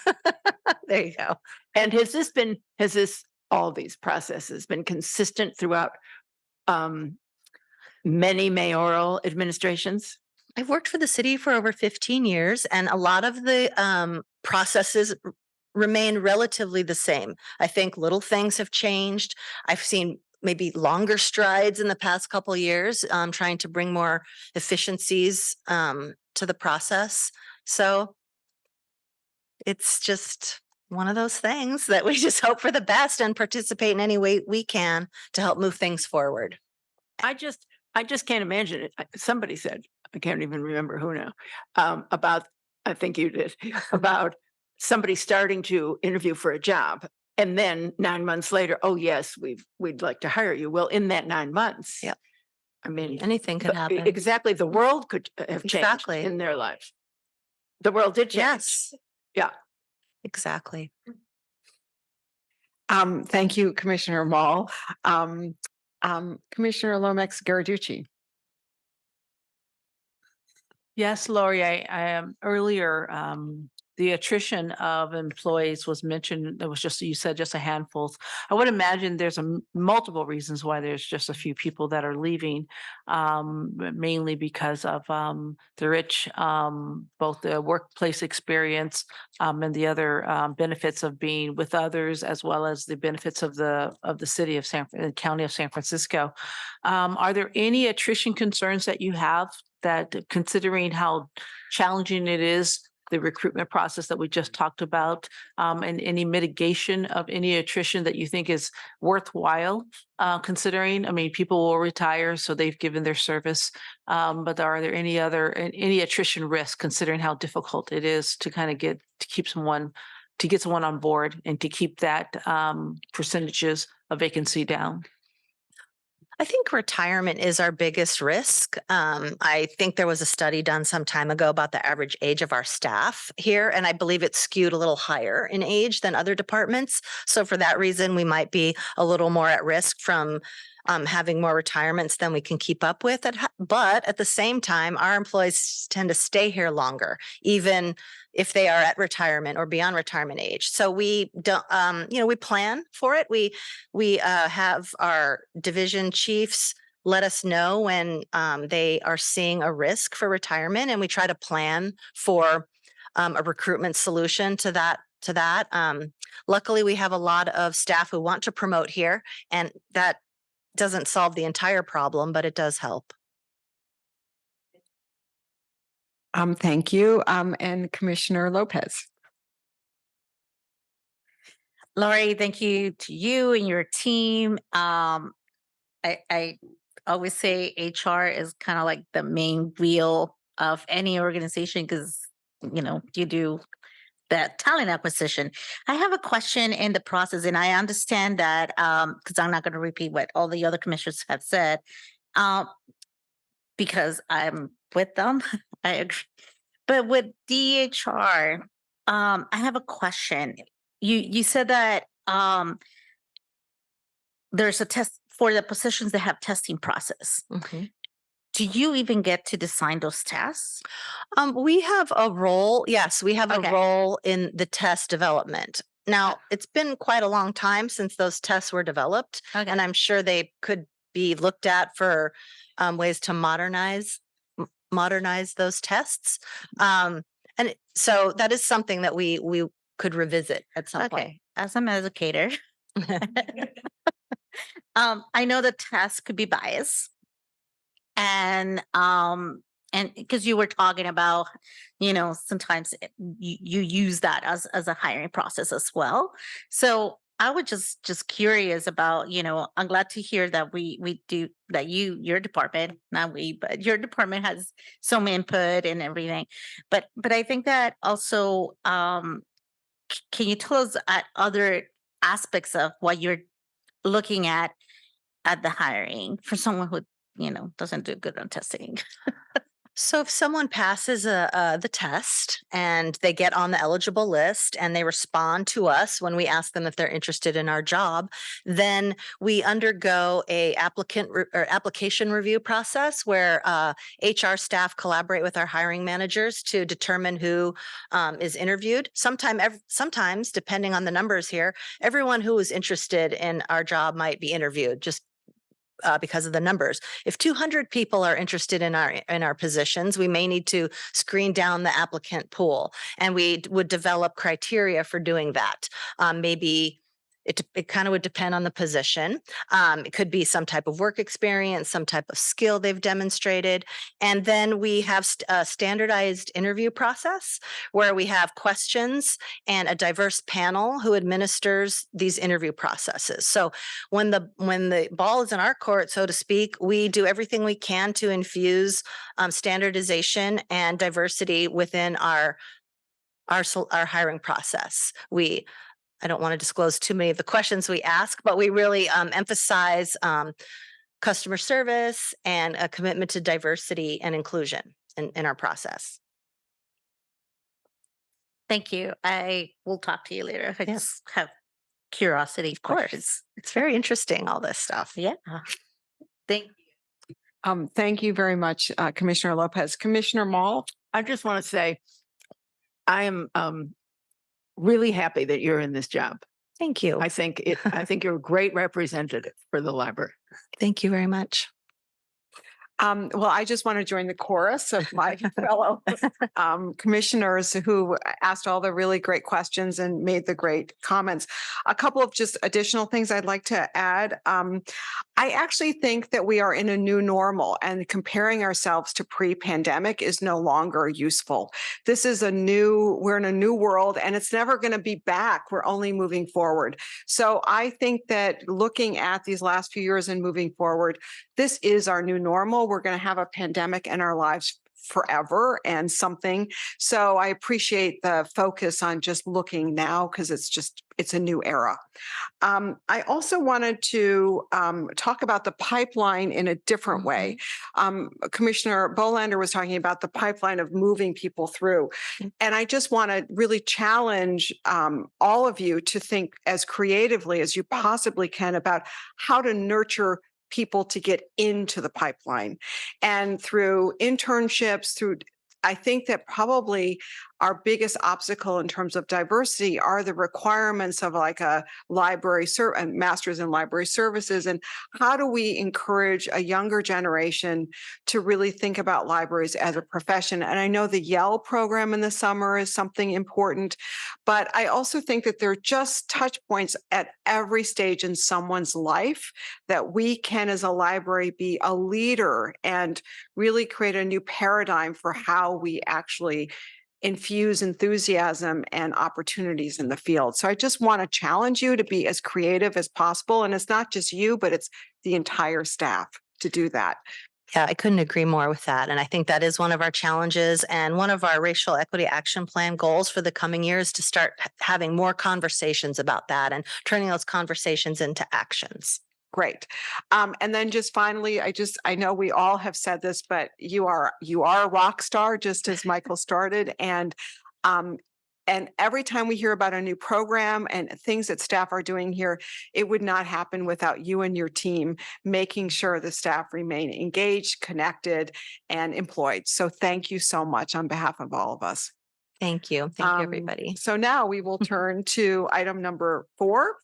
There you go. And has all these processes been consistent throughout many mayoral administrations? I've worked for the city for over 15 years, and a lot of the processes remain relatively the same. I think little things have changed. I've seen maybe longer strides in the past couple of years, trying to bring more efficiencies to the process. So it's just one of those things that we just hope for the best and participate in any way we can to help move things forward. I just can't imagine it. Somebody said, I can't even remember who now, about, I think you did, about somebody starting to interview for a job. And then 9 months later, oh yes, we'd like to hire you. Well, in that 9 months, Yep. I mean, Anything could happen. Exactly. The world could have changed Exactly. in their lives. The world did change. Yes. Yeah. Exactly. Thank you, Commissioner Mall. Commissioner Lomax Garaducci. Yes, Lori, I earlier, the attrition of employees was mentioned. It was just, you said just a handful. I would imagine there's multiple reasons why there's just a few people that are leaving, mainly because of the rich, both the workplace experience and the other benefits of being with others, as well as the benefits of the city of county of San Francisco. Are there any attrition concerns that you have, that considering how challenging it is, the recruitment process that we just talked about, and any mitigation of any attrition that you think is worthwhile considering? I mean, people will retire, so they've given their service, but are there any attrition risk, considering how difficult it is to kind of get someone on board and to keep that percentages of vacancy down? I think retirement is our biggest risk. I think there was a study done some time ago about the average age of our staff here, and I believe it's skewed a little higher in age than other departments. So for that reason, we might be a little more at risk from having more retirements than we can keep up with. But at the same time, our employees tend to stay here longer, even if they are at retirement or beyond retirement age. So we don't, we plan for it. We have our division chiefs let us know when they are seeing a risk for retirement, and we try to plan for a recruitment solution to that. Luckily, we have a lot of staff who want to promote here, and that doesn't solve the entire problem, but it does help. Thank you. And Commissioner Lopez. Lori, thank you to you and your team. I always say HR is kind of like the main wheel of any organization, because, you do that talent acquisition. I have a question in the process, and I understand that, because I'm not going to repeat what all the other commissioners have said, because I'm with them. I agree. But with DHR, I have a question. You said that there's a test for the positions that have testing process. Mm-hmm. Do you even get to design those tests? We have a role. Yes, we have a role in the test development. Now, it's been quite a long time since those tests were developed, and I'm sure they could be looked at for ways to modernize those tests. And so that is something that we could revisit at some point. As an educator, I know the test could be biased. And because you were talking about, sometimes you use that as a hiring process as well. So I was just curious about, I'm glad to hear that we do that. Your department, not we, but your department has some input and everything. But I think that also, can you tell us at other aspects of what you're looking at the hiring for someone who doesn't do good on testing? So if someone passes the test and they get on the eligible list and they respond to us when we ask them if they're interested in our job, then we undergo a application review process where HR staff collaborate with our hiring managers to determine who is interviewed. Sometimes, depending on the numbers here, everyone who is interested in our job might be interviewed, just because of the numbers. If 200 people are interested in our positions, we may need to screen down the applicant pool, and we would develop criteria for doing that. Maybe It kind of would depend on the position. It could be some type of work experience, some type of skill they've demonstrated. And then we have a standardized interview process where we have questions and a diverse panel who administers these interview processes. So when the ball is in our court, so to speak, we do everything we can to infuse standardization and diversity within our hiring process. I don't want to disclose too many of the questions we ask, but we really emphasize customer service and a commitment to diversity and inclusion in our process. Thank you. I will talk to you later. I just have curiosity. Of course. It's very interesting, all this stuff. Yeah. Thank you. Thank you very much, Commissioner Lopez. Commissioner Mall? I just want to say I am really happy that you're in this job. Thank you. I think you're a great representative for the library. Thank you very much. Well, I just want to join the chorus of my fellow commissioners who asked all the really great questions and made the great comments. A couple of just additional things I'd like to add. I actually think that we are in a new normal, and comparing ourselves to pre-pandemic is no longer useful. We're in a new world, and it's never going to be back. We're only moving forward. So I think that looking at these last few years and moving forward, this is our new normal. We're going to have a pandemic in our lives forever and something. So I appreciate the focus on just looking now, because it's a new era. I also wanted to talk about the pipeline in a different way. Commissioner Bolander was talking about the pipeline of moving people through. And I just want to really challenge all of you to think as creatively as you possibly can about how to nurture people to get into the pipeline. And through internships, I think that probably our biggest obstacle in terms of diversity are the requirements of like a master's in library services. And how do we encourage a younger generation to really think about libraries as a profession? And I know the Yell program in the summer is something important, but I also think that there are just touch points at every stage in someone's life that we can, as a library, be a leader and really create a new paradigm for how we actually infuse enthusiasm and opportunities in the field. So I just want to challenge you to be as creative as possible. And it's not just you, but it's the entire staff to do that. Yeah, I couldn't agree more with that. And I think that is one of our challenges, and one of our racial equity action plan goals for the coming years, to start having more conversations about that and turning those conversations into actions. Great. And then just finally, I know we all have said this, but you are a rock star, just as Michael started. And every time we hear about a new program and things that staff are doing here, it would not happen without you and your team making sure the staff remain engaged, connected, and employed. So thank you so much on behalf of all of us. Thank you. Thank you, everybody. So now we will turn to item number 4.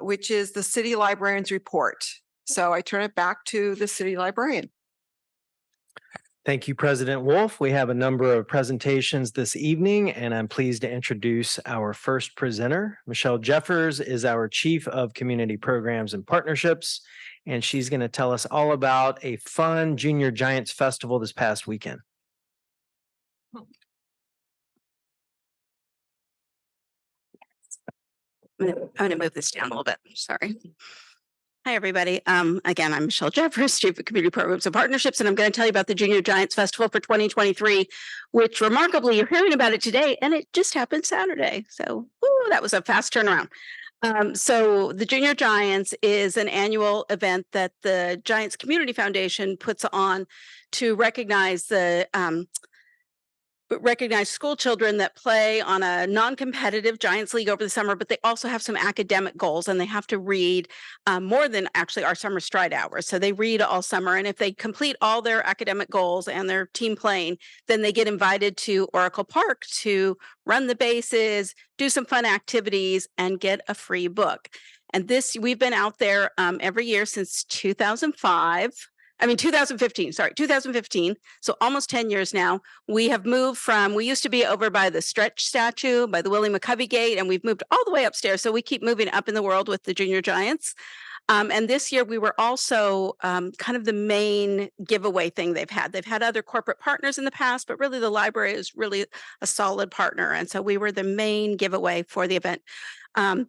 Which is the city librarian's report. So I turn it back to the city librarian. Thank you, President Wolf. We have a number of presentations this evening, and I'm pleased to introduce our first presenter. Michelle Jeffers is our Chief of Community Programs and Partnerships, and she's going to tell us all about a fun Junior Giants Festival this past weekend. I'm going to move this down a little bit. Sorry. Hi, everybody. Again, I'm Michelle Jeffers, Chief of Community Programs and Partnerships, and I'm going to tell you about the Junior Giants Festival for 2023, which remarkably, you're hearing about it today, and it just happened Saturday. So that was a fast turnaround. So the Junior Giants is an annual event that the Giants Community Foundation puts on to recognize school children that play on a non-competitive Giants League over the summer, but they also have some academic goals, and they have to read more than actually our summer stride hours. So they read all summer, and if they complete all their academic goals and their team playing, then they get invited to Oracle Park to run the bases, do some fun activities, and get a free book. And we've been out there every year since 2005. 2015, sorry, 2015. So almost 10 years now. We have moved from, we used to be over by the Stretch statue, by the Willie McCovey Gate, and we've moved all the way upstairs. So we keep moving up in the world with the Junior Giants. And this year we were also kind of the main giveaway thing they've had. They've had other corporate partners in the past, but really the library is really a solid partner. And so we were the main giveaway for the event.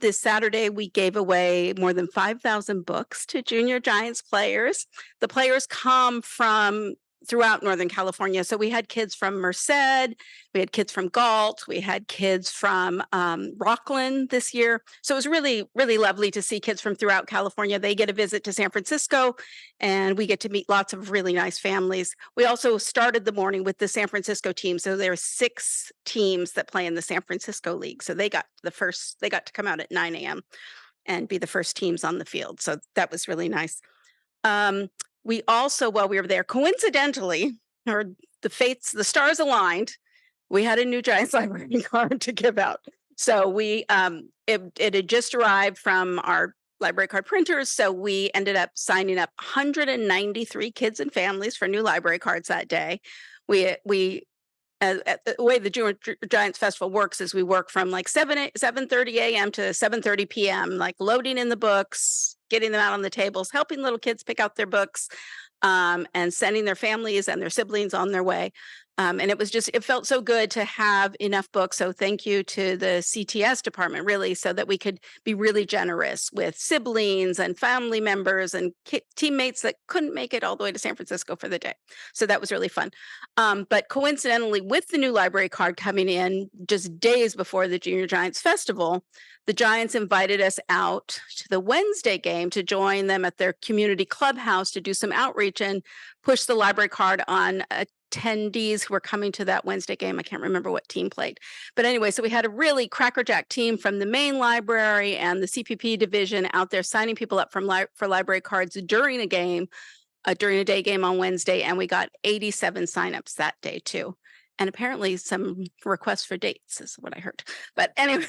This Saturday, we gave away more than 5,000 books to Junior Giants players. The players come from throughout Northern California. So we had kids from Merced, we had kids from Galt, we had kids from Rockland this year. So it was really, really lovely to see kids from throughout California. They get a visit to San Francisco and we get to meet lots of really nice families. We also started the morning with the San Francisco team. So there are 6 teams that play in the San Francisco League. So they got to come out at 9 a.m. and be the first teams on the field. So that was really nice. We also, while we were there, coincidentally, or the stars aligned, we had a new Giants library card to give out. So it had just arrived from our library card printers. So we ended up signing up 193 kids and families for new library cards that day. The way the Junior Giants Festival works is we work from like 7:30 a.m. to 7:30 p.m., like loading in the books, getting them out on the tables, helping little kids pick out their books, and sending their families and their siblings on their way. And it felt so good to have enough books. So thank you to the CTS department, really, so that we could be really generous with siblings and family members and teammates that couldn't make it all the way to San Francisco for the day. So that was really fun. But coincidentally, with the new library card coming in just days before the Junior Giants Festival, the Giants invited us out to the Wednesday game to join them at their community clubhouse to do some outreach and push the library card on attendees who were coming to that Wednesday game. I can't remember what team played. But anyway, so we had a really crackerjack team from the main library and the CPP division out there signing people up for library cards during a game, during a day game on Wednesday. And we got 87 signups that day too. And apparently some requests for dates is what I heard. But anyway,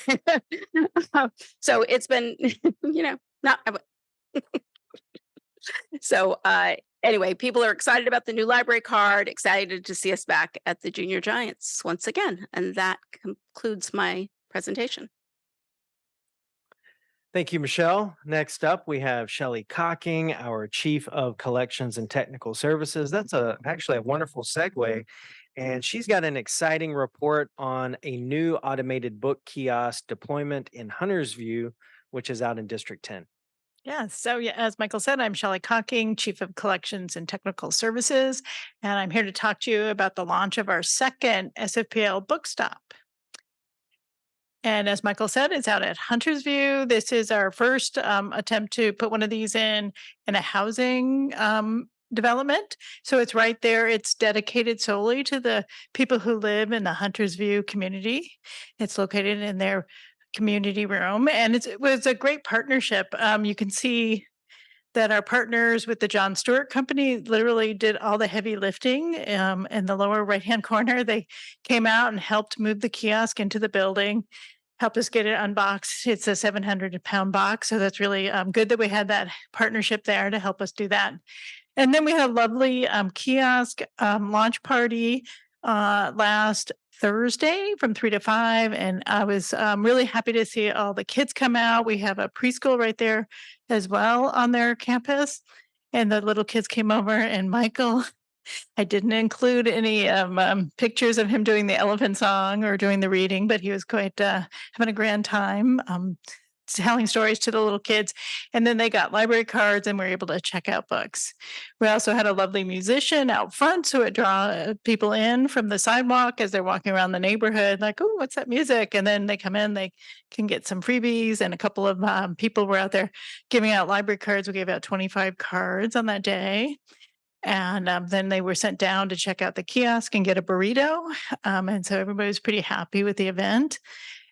so it's been, not. So anyway, people are excited about the new library card, excited to see us back at the Junior Giants once again. And that concludes my presentation. Thank you, Michelle. Next up, we have Shelley Cocking, our Chief of Collections and Technical Services. That's actually a wonderful segue. And she's got an exciting report on a new automated book kiosk deployment in Hunter's View, which is out in District 10. Yeah, so as Michael said, I'm Shelley Cocking, Chief of Collections and Technical Services, and I'm here to talk to you about the launch of our second SFPL book stop. And as Michael said, it's out at Hunter's View. This is our first attempt to put one of these in a housing development. So it's right there. It's dedicated solely to the people who live in the Hunter's View community. It's located in their community room, and it was a great partnership. You can see that our partners with the John Stewart Company literally did all the heavy lifting. In the lower right-hand corner, they came out and helped move the kiosk into the building, helped us get it unboxed. It's a 700-pound box, so that's really good that we had that partnership there to help us do that. And then we had a lovely kiosk launch party last Thursday from 3 to 5. And I was really happy to see all the kids come out. We have a preschool right there as well on their campus. And the little kids came over, and Michael, I didn't include any pictures of him doing the elephant song or doing the reading, but he was quite having a grand time telling stories to the little kids. And then they got library cards and were able to check out books. We also had a lovely musician out front, so it draw people in from the sidewalk as they're walking around the neighborhood, like, oh, what's that music? And then they come in, they can get some freebies. And a couple of people were out there giving out library cards. We gave out 25 cards on that day. And then they were sent down to check out the kiosk and get a burrito. And so everybody was pretty happy with the event.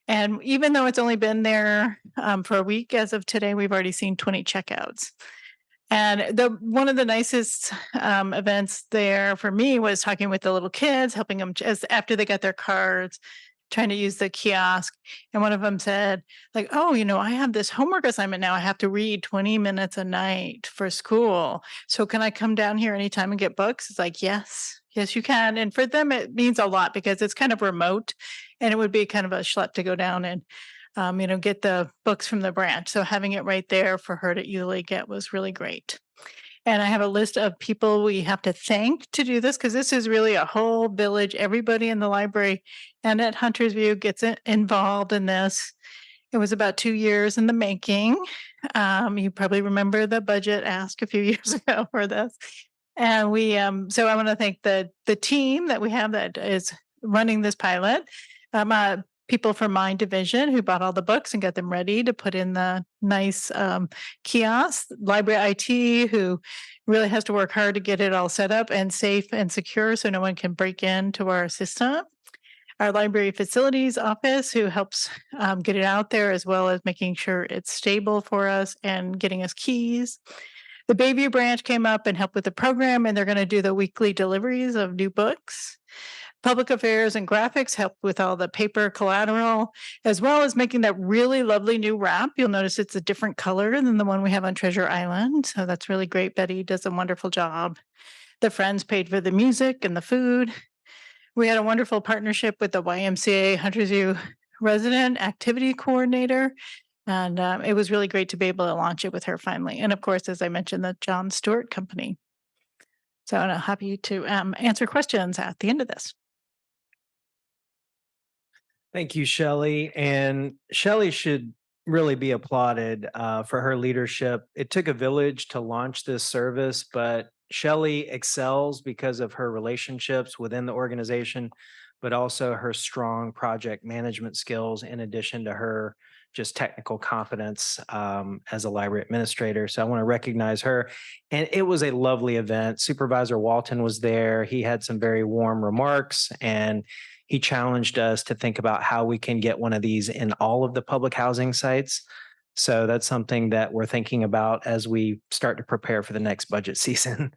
And even though it's only been there for a week, as of today, we've already seen 20 checkouts. And one of the nicest events there for me was talking with the little kids, helping them after they got their cards, trying to use the kiosk. And one of them said, like, oh, I have this homework assignment now. I have to read 20 minutes a night for school. So can I come down here anytime and get books? It's like, yes, you can. And for them, it means a lot because it's kind of remote and it would be kind of a schlep to go down and get the books from the branch. So having it right there for her to easily get was really great. And I have a list of people we have to thank to do this because this is really a whole village. Everybody in the library and at Hunter's View gets involved in this. It was about 2 years in the making. You probably remember the budget ask a few years ago for this. And we, so I want to thank the team that we have that is running this pilot. People from my division who bought all the books and got them ready to put in the nice kiosks. Library IT who really has to work hard to get it all set up and safe and secure so no one can break into our system. Our library facilities office who helps get it out there as well as making sure it's stable for us and getting us keys. The Bayview branch came up and helped with the program, and they're going to do the weekly deliveries of new books. Public Affairs and Graphics helped with all the paper collateral, as well as making that really lovely new wrap. You'll notice it's a different color than the one we have on Treasure Island. So that's really great. Betty does a wonderful job. The Friends paid for the music and the food. We had a wonderful partnership with the YMCA Hunters View resident activity coordinator. And it was really great to be able to launch it with her finally. And of course, as I mentioned, the John Stewart Company. So I'm happy to answer questions at the end of this. Thank you, Shelley. And Shelley should really be applauded for her leadership. It took a village to launch this service, but Shelley excels because of her relationships within the organization, but also her strong project management skills in addition to her just technical competence as a library administrator. So I want to recognize her. And it was a lovely event. Supervisor Walton was there. He had some very warm remarks and he challenged us to think about how we can get one of these in all of the public housing sites. So that's something that we're thinking about as we start to prepare for the next budget season.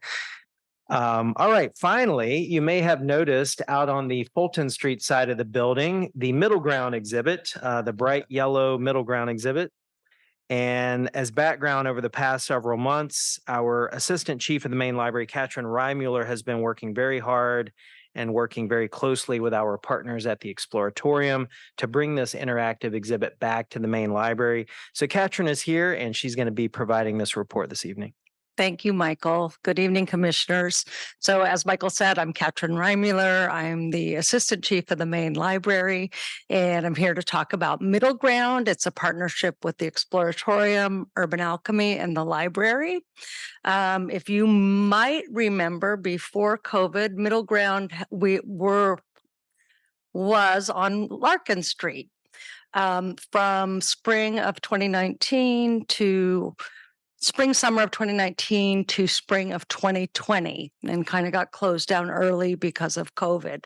All right, finally, you may have noticed out on the Fulton Street side of the building, the Middle Ground exhibit, the bright yellow Middle Ground exhibit. And as background, over the past several months, our Assistant Chief of the Main Library, Katrin Reimuller, has been working very hard and working very closely with our partners at the Exploratorium to bring this interactive exhibit back to the main library. So Katrin is here and she's going to be providing this report this evening. Thank you, Michael. Good evening, commissioners. So as Michael said, I'm Katrin Reimuller. I'm the Assistant Chief of the Main Library, and I'm here to talk about Middle Ground. It's a partnership with the Exploratorium, Urban Alchemy, and the library. If you might remember, before COVID, Middle Ground was on Larkin Street from spring of 2019 to summer of 2019 to spring of 2020, and kind of got closed down early because of COVID.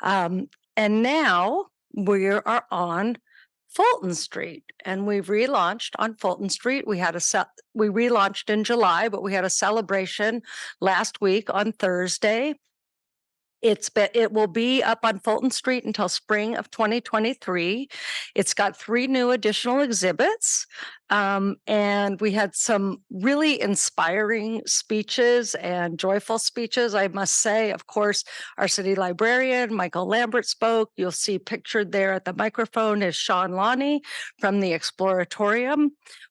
And now we are on Fulton Street, and we've relaunched on Fulton Street. We relaunched in July, but we had a celebration last week on Thursday. It will be up on Fulton Street until spring of 2023. It's got 3 new additional exhibits. And we had some really inspiring speeches and joyful speeches, I must say. Of course, our city librarian, Michael Lambert, spoke. You'll see pictured there at the microphone is Sean Lonnie from the Exploratorium.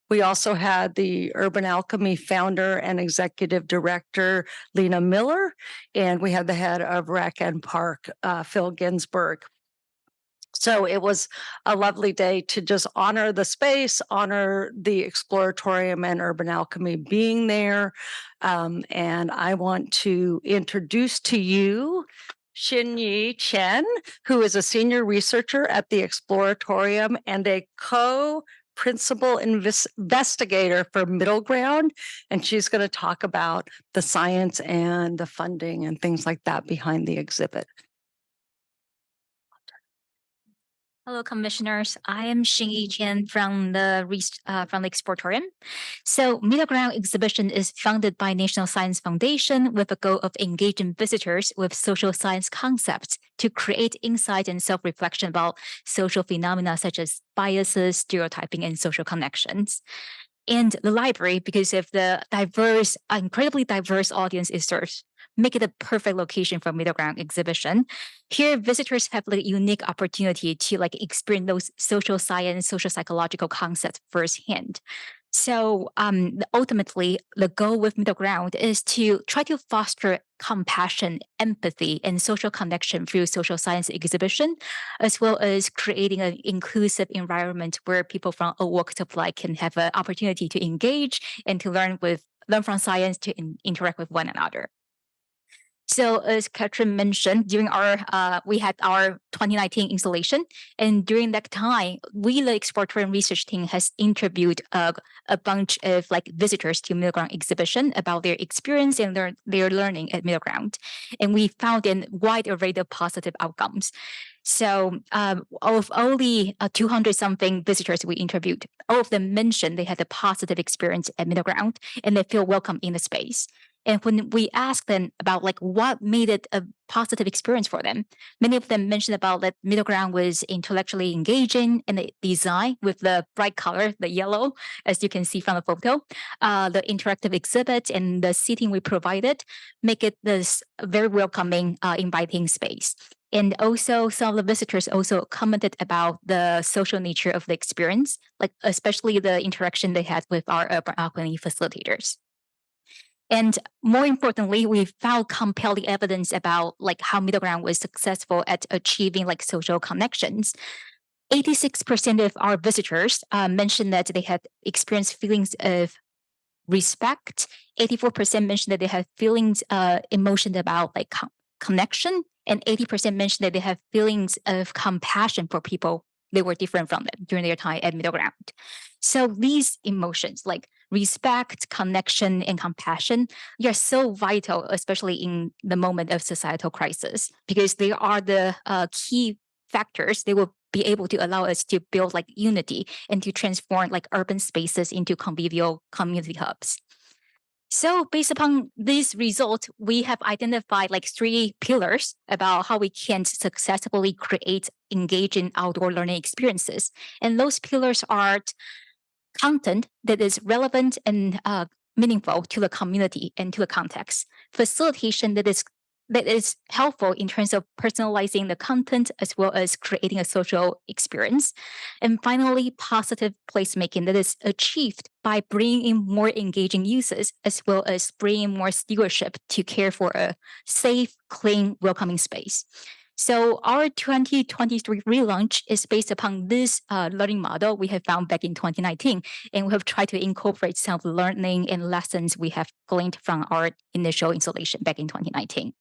We also had the Urban Alchemy founder and executive director, Lena Miller, and we had the head of Rec and Park, Phil Ginsberg. So it was a lovely day to just honor the space, honor the Exploratorium and Urban Alchemy being there. And I want to introduce to you Xin-Yi Chen, who is a senior researcher at the Exploratorium and a principal investigator for Middle Ground, and she's going to talk about the science and the funding and things like that behind the exhibit. Hello, commissioners. I am Xing Yiqian from the Exploratorium. So, Middle Ground exhibition is funded by National Science Foundation with the goal of engaging visitors with social science concepts to create insight and self-reflection about social phenomena such as biases, stereotyping, and social connections. And the library, because of the incredibly diverse audience it serves, make it a perfect location for Middle Ground exhibition. Here, visitors have the unique opportunity to experience those social science, social psychological concepts firsthand. So ultimately, the goal with Middle Ground is to try to foster compassion, empathy, and social connection through social science exhibition, as well as creating an inclusive environment where people from all walks of life can have an opportunity to engage and to learn from science to interact with one another. So as Katrin mentioned, during we had our 2019 installation, and during that time, we, the Exploratorium research team, has interviewed a bunch of visitors to Middle Ground exhibition about their experience and their learning at Middle Ground, and we found a wide array of positive outcomes. So of all the 200 something visitors we interviewed, all of them mentioned they had a positive experience at Middle Ground and they feel welcome in the space. And when we asked them about what made it a positive experience for them, many of them mentioned about that Middle Ground was intellectually engaging and the design with the bright color, the yellow, as you can see from the photo, the interactive exhibit and the seating we provided make it this very welcoming, inviting space. And also some of the visitors also commented about the social nature of the experience, especially the interaction they had with our urban alchemy facilitators. And more importantly, we found compelling evidence about how Middle Ground was successful at achieving social connections. 86% of our visitors mentioned that they had experienced feelings of respect. 84% mentioned that they had feelings, emotions about connection, and 80% mentioned that they have feelings of compassion for people they were different from them during their time at Middle Ground. So these emotions respect, connection, and compassion, they are so vital, especially in the moment of societal crisis, because they are the key factors. They will be able to allow us to build unity and to transform urban spaces into convivial community hubs. So based upon these results, we have identified 3 pillars about how we can successfully create engaging outdoor learning experiences. And those pillars are content that is relevant and meaningful to the community and to the context, facilitation that is helpful in terms of personalizing the content as well as creating a social experience. And finally, positive placemaking that is achieved by bringing in more engaging uses as well as bringing more stewardship to care for a safe, clean, welcoming space. So our 2023 relaunch is based upon this learning model we have found back in 2019, and we have tried to incorporate some of the learning and lessons we have gleaned from our initial installation back in 2019.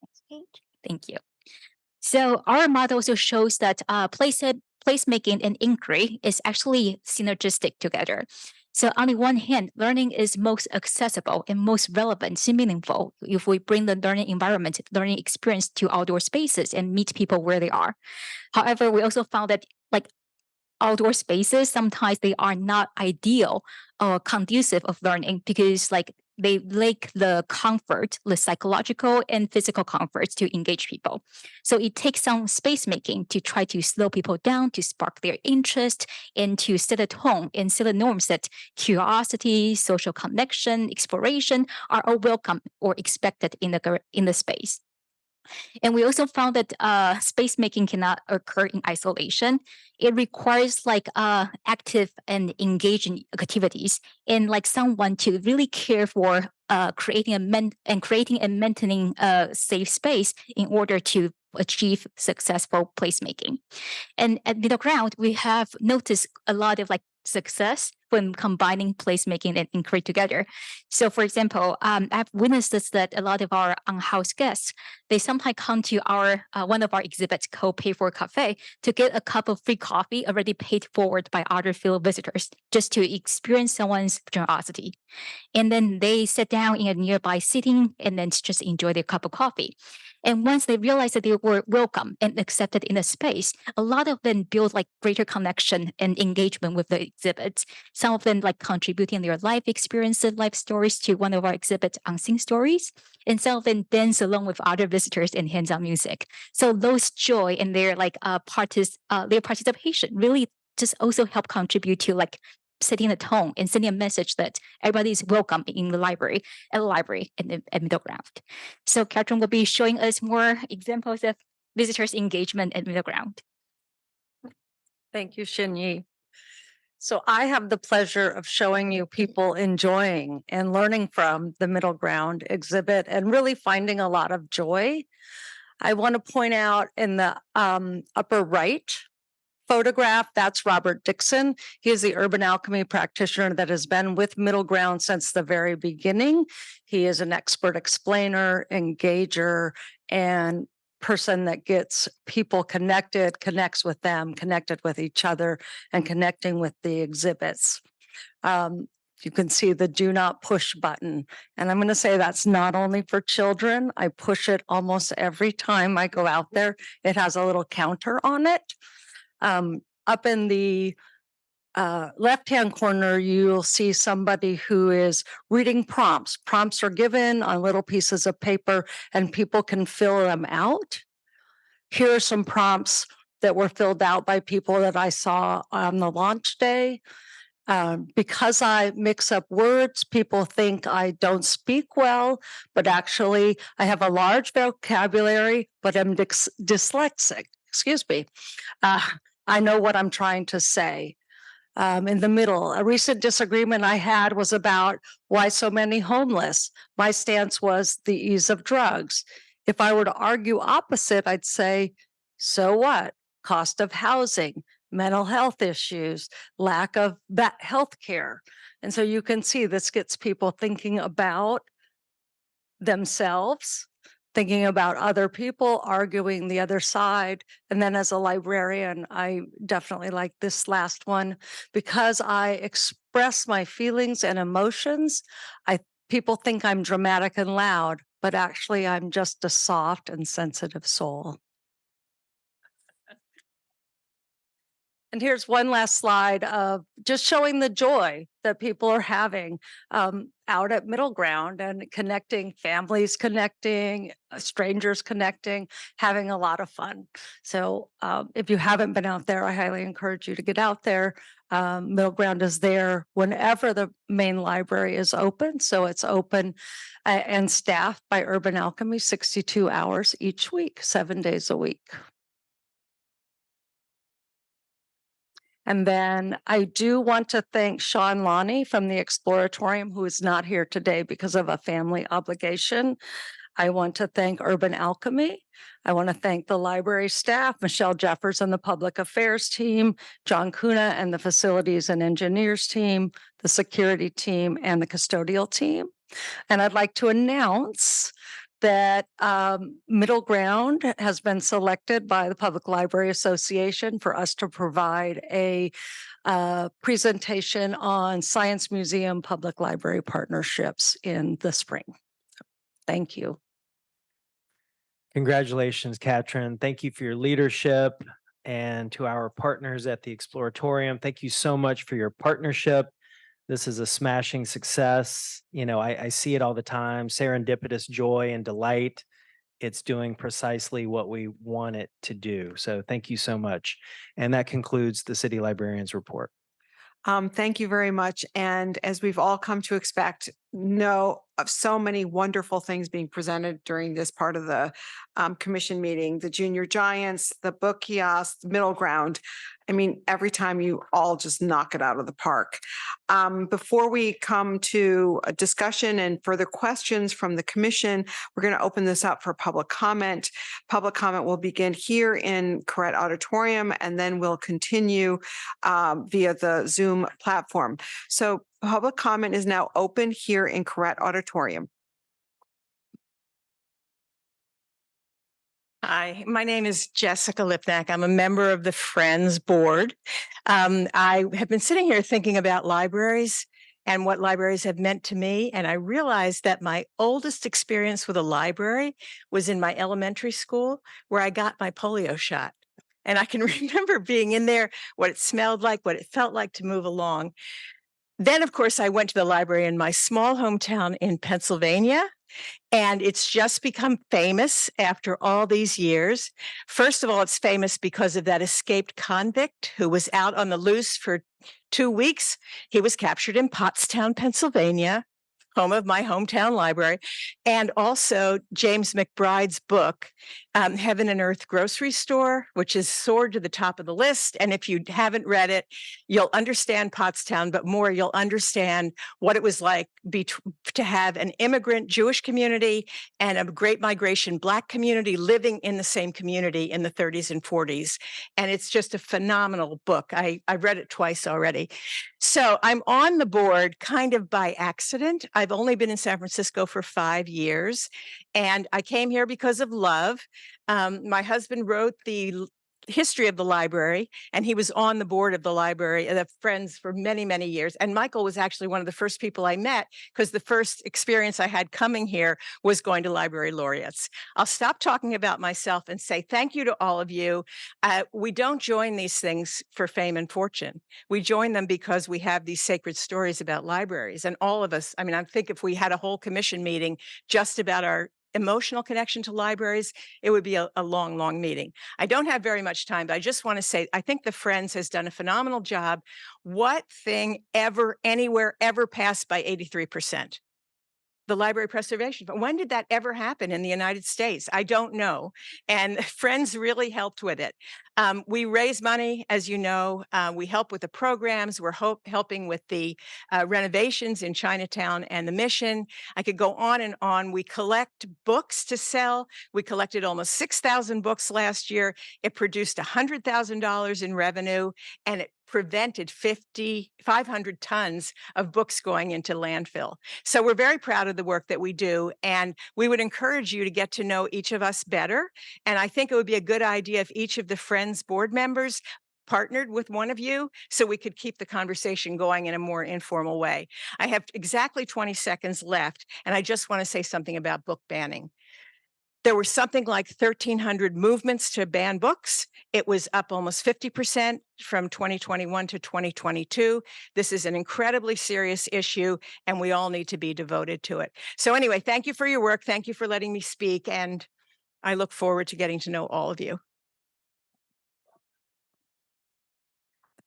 Next page. Thank you. So our model also shows that placemaking and inquiry is actually synergistic together. So on the one hand, learning is most accessible and most relevant and meaningful if we bring the learning environment, learning experience to outdoor spaces and meet people where they are. However, we also found that outdoor spaces, sometimes they are not ideal or conducive of learning because they lack the comfort, the psychological and physical comforts to engage people. So it takes some space making to try to slow people down, to spark their interest, and to set a tone and set the norms that curiosity, social connection, exploration are all welcome or expected in the space. And we also found that space making cannot occur in isolation. It requires active and engaging activities and someone to really care for creating and maintaining a safe space in order to achieve successful placemaking. And at Middle Ground, we have noticed a lot of success when combining placemaking and inquiry together. So for example, I've witnessed this, that a lot of our on-house guests, they sometimes come to our one of our exhibits called Pay for Cafe to get a cup of free coffee already paid forward by other field visitors just to experience someone's generosity. And then they sit down in a nearby sitting and then just enjoy their cup of coffee. And once they realized that they were welcome and accepted in the space, a lot of them built like greater connection and engagement with the exhibits. Some of them like contributing their life experiences, life stories to one of our exhibits, Unseen Stories. And some of them dance along with other visitors in hands-on music. So those joy and their like their participation really just also help contribute to like setting a tone and sending a message that everybody is welcome in the library, at Middle Ground. So Catherine will be showing us more examples of visitors' engagement at Middle Ground. Thank you, Shinyi. So I have the pleasure of showing you people enjoying and learning from the Middle Ground exhibit and really finding a lot of joy. I want to point out in the upper right photograph, that's Robert Dixon. He is the urban alchemy practitioner that has been with Middle Ground since the very beginning. He is an expert explainer, engager, and person that gets people connected, connects with them, connected with each other, and connecting with the exhibits. You can see the do not push button. And I'm going to say that's not only for children. I push it almost every time I go out there. It has a little counter on it. Up in the left-hand corner, you'll see somebody who is reading prompts. Prompts are given on little pieces of paper and people can fill them out. Here are some prompts that were filled out by people that I saw on the launch day. Because I mix up words, people think I don't speak well, but actually I have a large vocabulary, but I'm dyslexic. Excuse me. I know what I'm trying to say. In the middle, a recent disagreement I had was about why so many homeless. My stance was the ease of drugs. If I were to argue opposite, I'd say, so what? Cost of housing, mental health issues, lack of health care. And so you can see this gets people thinking about themselves, thinking about other people, arguing the other side. And then as a librarian, I definitely like this last one because I express my feelings and emotions. People think I'm dramatic and loud, but actually I'm just a soft and sensitive soul. And here's one last slide of just showing the joy that people are having out at Middle Ground and connecting, families connecting, strangers connecting, having a lot of fun. So if you haven't been out there, I highly encourage you to get out there. Middle Ground is there whenever the main library is open. So it's open and staffed by Urban Alchemy 62 hours each week, 7 days a week. And then I do want to thank Sean Lonnie from the Exploratorium, who is not here today because of a family obligation. I want to thank Urban Alchemy. I want to thank the library staff, Michelle Jeffers and the public affairs team, John Kuna and the facilities and engineers team, the security team, and the custodial team. And I'd like to announce that Middle Ground has been selected by the Public Library Association for us to provide a presentation on Science Museum Public Library partnerships in the spring. Thank you. Congratulations, Katrin. Thank you for your leadership, and to our partners at the Exploratorium. Thank you so much for your partnership. This is a smashing success. You know, I see it all the time, serendipitous joy and delight. It's doing precisely what we want it to do. So thank you so much. And that concludes the City Librarian's report. Thank you very much. And as we've all come to expect, know of so many wonderful things being presented during this part of the commission meeting, the Junior Giants, the book kiosk, Middle Ground. I mean, every time you all just knock it out of the park. Before we come to a discussion and further questions from the commission, we're going to open this up for public comment. Public comment will begin here in Corrett Auditorium, and then we'll continue via the Zoom platform. So public comment is now open here in Corrett Auditorium. Hi, my name is Jessica Lipnack. I'm a member of the Friends Board. I have been sitting here thinking about libraries, and what libraries have meant to me. And I realized that my oldest experience with a library was in my elementary school, where I got my polio shot. And I can remember being in there, what it smelled like, what it felt like to move along. Then, of course, I went to the library in my small hometown in Pennsylvania, and it's just become famous after all these years. First of all, it's famous because of that escaped convict who was out on the loose for 2 weeks. He was captured in Pottstown, Pennsylvania, home of my hometown library, and also James McBride's book, Heaven and Earth Grocery Store, which has soared to the top of the list. And if you haven't read it, you'll understand Pottstown, but more, you'll understand what it was like to have an immigrant Jewish community and a Great Migration Black community living in the same community in the 30s and 40s. And it's just a phenomenal book. I've read it twice already. So I'm on the board kind of by accident. I've only been in San Francisco for 5 years, and I came here because of love. My husband wrote the history of the library, and he was on the board of the library, the friends for many, many years. And Michael was actually one of the first people I met, because the first experience I had coming here was going to library laureates. I'll stop talking about myself and say thank you to all of you. We don't join these things for fame and fortune. We join them because we have these sacred stories about libraries. And all of us, I mean, I think if we had a whole commission meeting just about our emotional connection to libraries, it would be a long, long meeting. I don't have very much time, but I just want to say, I think the Friends has done a phenomenal job. What thing ever, anywhere, ever passed by 83%? The library preservation. But when did that ever happen in the United States? I don't know. And Friends really helped with it. We raise money, as you know. We help with the programs. We're helping with the renovations in Chinatown and the Mission. I could go on and on. We collect books to sell. We collected almost 6,000 books last year. It produced $100,000 in revenue, and it prevented 500 tons of books going into landfill. So we're very proud of the work that we do, and we would encourage you to get to know each of us better. And I think it would be a good idea if each of the Friends board members partnered with one of you so we could keep the conversation going in a more informal way. I have exactly 20 seconds left, and I just want to say something about book banning. There were something like 1,300 movements to ban books. It was up almost 50% from 2021 to 2022. This is an incredibly serious issue, and we all need to be devoted to it. So anyway, thank you for your work. Thank you for letting me speak, and I look forward to getting to know all of you.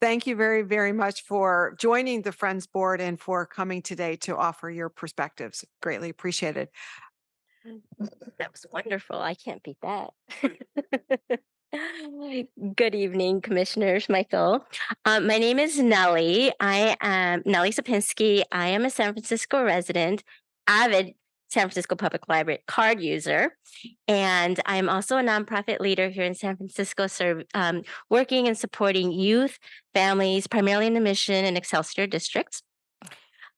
Thank you very, very much for joining the Friends Board and for coming today to offer your perspectives. Greatly appreciated. That was wonderful. I can't beat that. Good evening, Commissioners, Michael. My name is Nellie. I am Nellie Sapinski. I am a San Francisco resident, avid San Francisco Public Library card user, and I am also a nonprofit leader here in San Francisco, working and supporting youth, families, primarily in the Mission and Excelsior districts.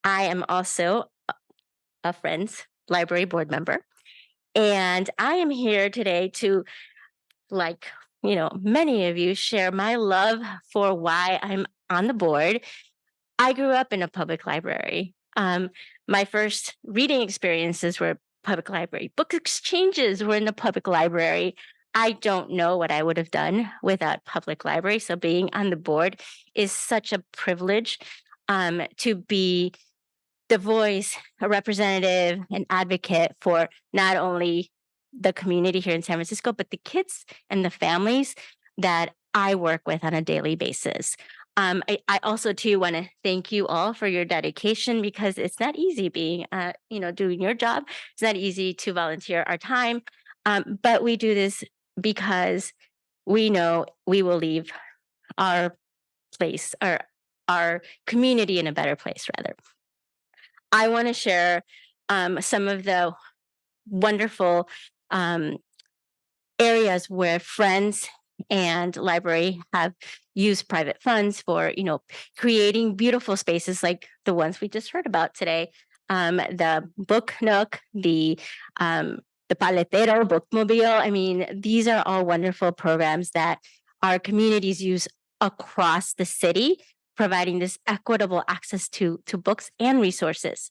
I am also a Friends Library board member. And I am here today to, like, many of you, share my love for why I'm on the board. I grew up in a public library. My first reading experiences were public library. Book exchanges were in the public library. I don't know what I would have done without public library. So being on the board is such a privilege, to be the voice, a representative, an advocate for not only the community here in San Francisco, but the kids and the families that I work with on a daily basis. I also too want to thank you all for your dedication, because it's not easy being, doing your job. It's not easy to volunteer our time, but we do this because we know we will leave our place, our community in a better place, rather. I want to share some of the wonderful areas where Friends and library have used private funds for, creating beautiful spaces like the ones we just heard about today. The Book Nook, the Paletero, Bookmobile. I mean, these are all wonderful programs that our communities use across the city providing this equitable access to books and resources.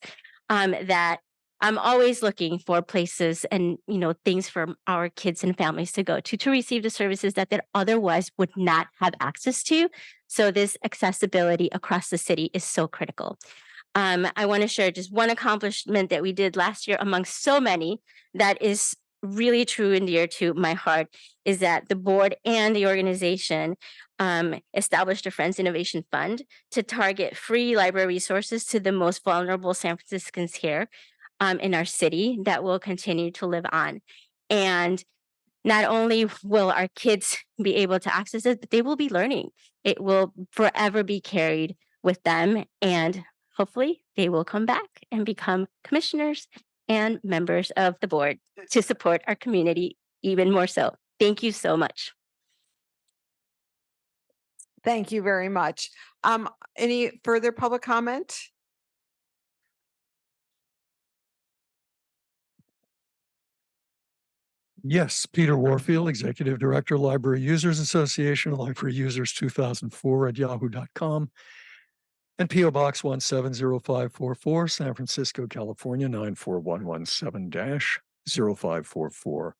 That I'm always looking for places and things for our kids and families to go to receive the services that they otherwise would not have access to. So this accessibility across the city is so critical. I want to share just one accomplishment that we did last year amongst so many that is really true and dear to my heart, is that the board and the organization established a Friends Innovation Fund to target free library resources to the most vulnerable San Franciscans here in our city that will continue to live on. And not only will our kids be able to access it, but they will be learning. It will forever be carried with them, and hopefully they will come back and become commissioners and members of the board to support our community even more so. Thank you so much. Thank you very much. Any further public comment? Yes, Peter Warfield, Executive Director, Library Users Association, Library Users 2004 at yahoo.com, and PO Box 170544, San Francisco, California 94117-0544.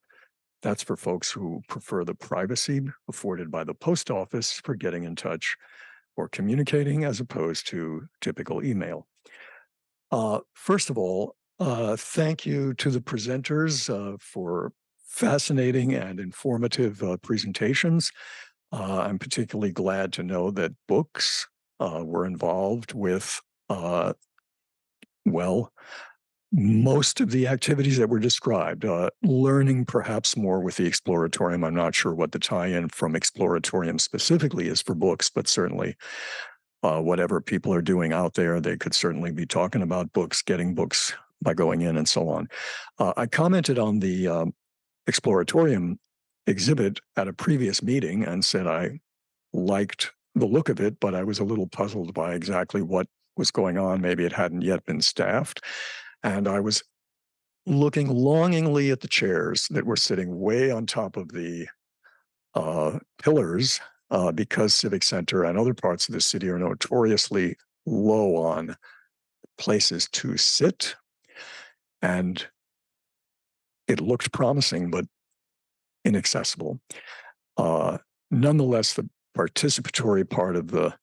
That's for folks who prefer the privacy afforded by the post office for getting in touch or communicating as opposed to typical email. First of all, thank you to the presenters for fascinating and informative presentations. I'm particularly glad to know that books were involved with, well, most of the activities that were described. Learning perhaps more with the Exploratorium. I'm not sure what the tie-in from Exploratorium specifically is for books, but certainly whatever people are doing out there, they could certainly be talking about books, getting books by going in and so on. I commented on the Exploratorium exhibit at a previous meeting and said I liked the look of it, but I was a little puzzled by exactly what was going on. Maybe it hadn't yet been staffed. And I was looking longingly at the chairs that were sitting way on top of the pillars because Civic Center and other parts of the city are notoriously low on places to sit. And it looked promising, but inaccessible. Nonetheless, the participatory part of the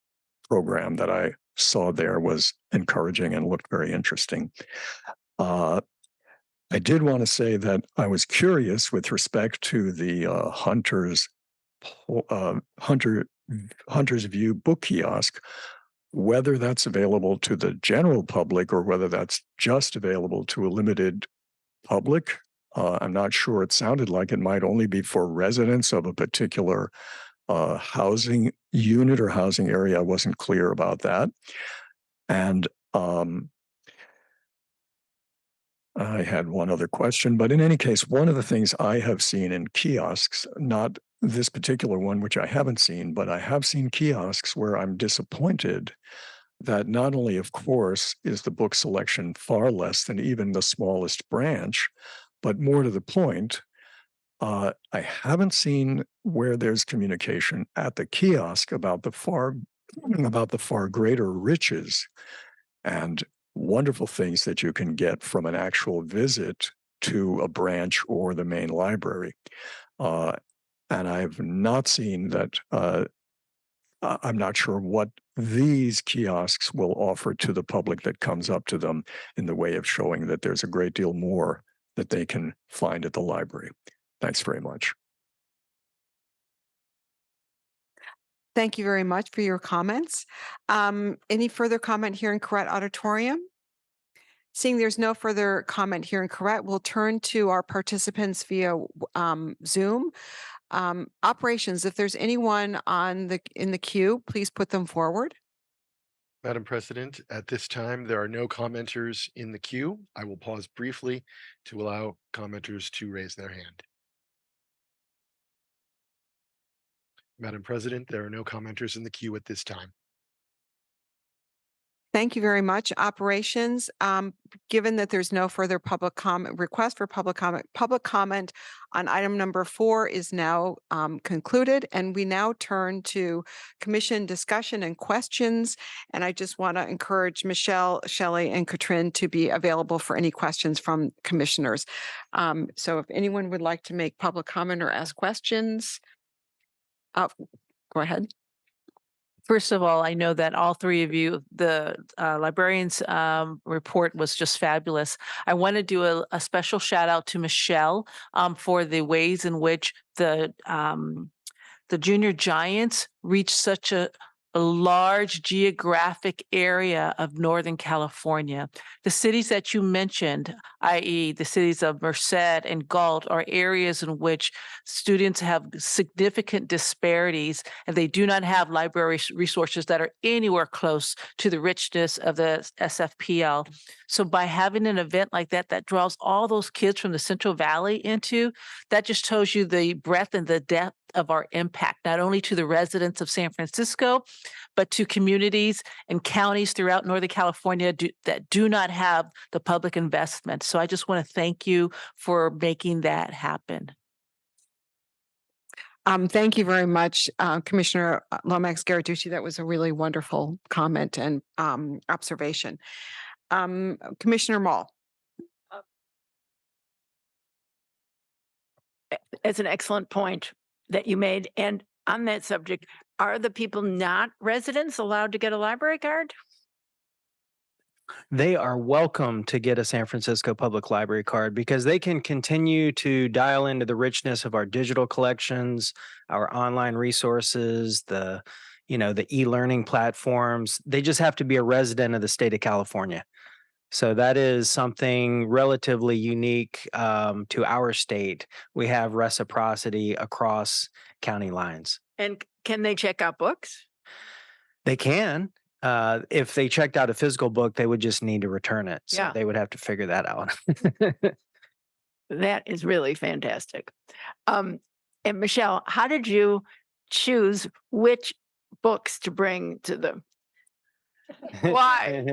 program that I saw there was encouraging and looked very interesting. I did want to say that I was curious with respect to the Hunter's View book kiosk, whether that's available to the general public or whether that's just available to a limited public. I'm not sure. It sounded like it might only be for residents of a particular housing unit or housing area. I wasn't clear about that. And I had one other question, but in any case, one of the things I have seen in kiosks, not this particular one, which I haven't seen, but I have seen kiosks where I'm disappointed that not only, of course, is the book selection far less than even the smallest branch, but more to the point, I haven't seen where there's communication at the kiosk about the far greater riches and wonderful things that you can get from an actual visit to a branch or the main library. And I've not seen that. I'm not sure what these kiosks will offer to the public that comes up to them in the way of showing that there's a great deal more that they can find at the library. Thanks very much. Thank you very much for your comments. Any further comment here in Correct Auditorium? Seeing there's no further comment here in Correct, we'll turn to our participants via Zoom. Operations, if there's anyone in the queue, please put them forward. Madam President, at this time, there are no commenters in the queue. I will pause briefly to allow commenters to raise their hand. Madam President, there are no commenters in the queue at this time. Thank you very much. Operations, given that there's no further public comment, request for public comment on item number 4 is now concluded. And we now turn to commission discussion and questions. And I just want to encourage Michelle, Shelley, and Katrin to be available for any questions from commissioners. So if anyone would like to make public comment or ask questions, go ahead. First of all, I know that all three of you, the librarian's report was just fabulous. I want to do a special shout out to Michelle for the ways in which the Junior Giants reached such a large geographic area of Northern California. The cities that you mentioned, i.e. the cities of Merced and Galt, are areas in which students have significant disparities and they do not have library resources that are anywhere close to the richness of the SFPL. So by having an event like that that draws all those kids from the Central Valley into, that just tells you the breadth and the depth of our impact, not only to the residents of San Francisco, but to communities and counties throughout Northern California that do not have the public investment. So I just want to thank you for making that happen. Thank you very much, Commissioner Lomax-Garatucci. That was a really wonderful comment and observation. Commissioner Mall. It's an excellent point that you made. And on that subject, are the people not residents allowed to get a library card? They are welcome to get a San Francisco Public Library card because they can continue to dial into the richness of our digital collections, our online resources, the e-learning platforms. They just have to be a resident of the state of California. So that is something relatively unique to our state. We have reciprocity across county lines. And can they check out books? They can. If they checked out a physical book, they would just need to return it. So they would have to figure that out. That is really fantastic. And Michelle, how did you choose which books to bring to them? Why?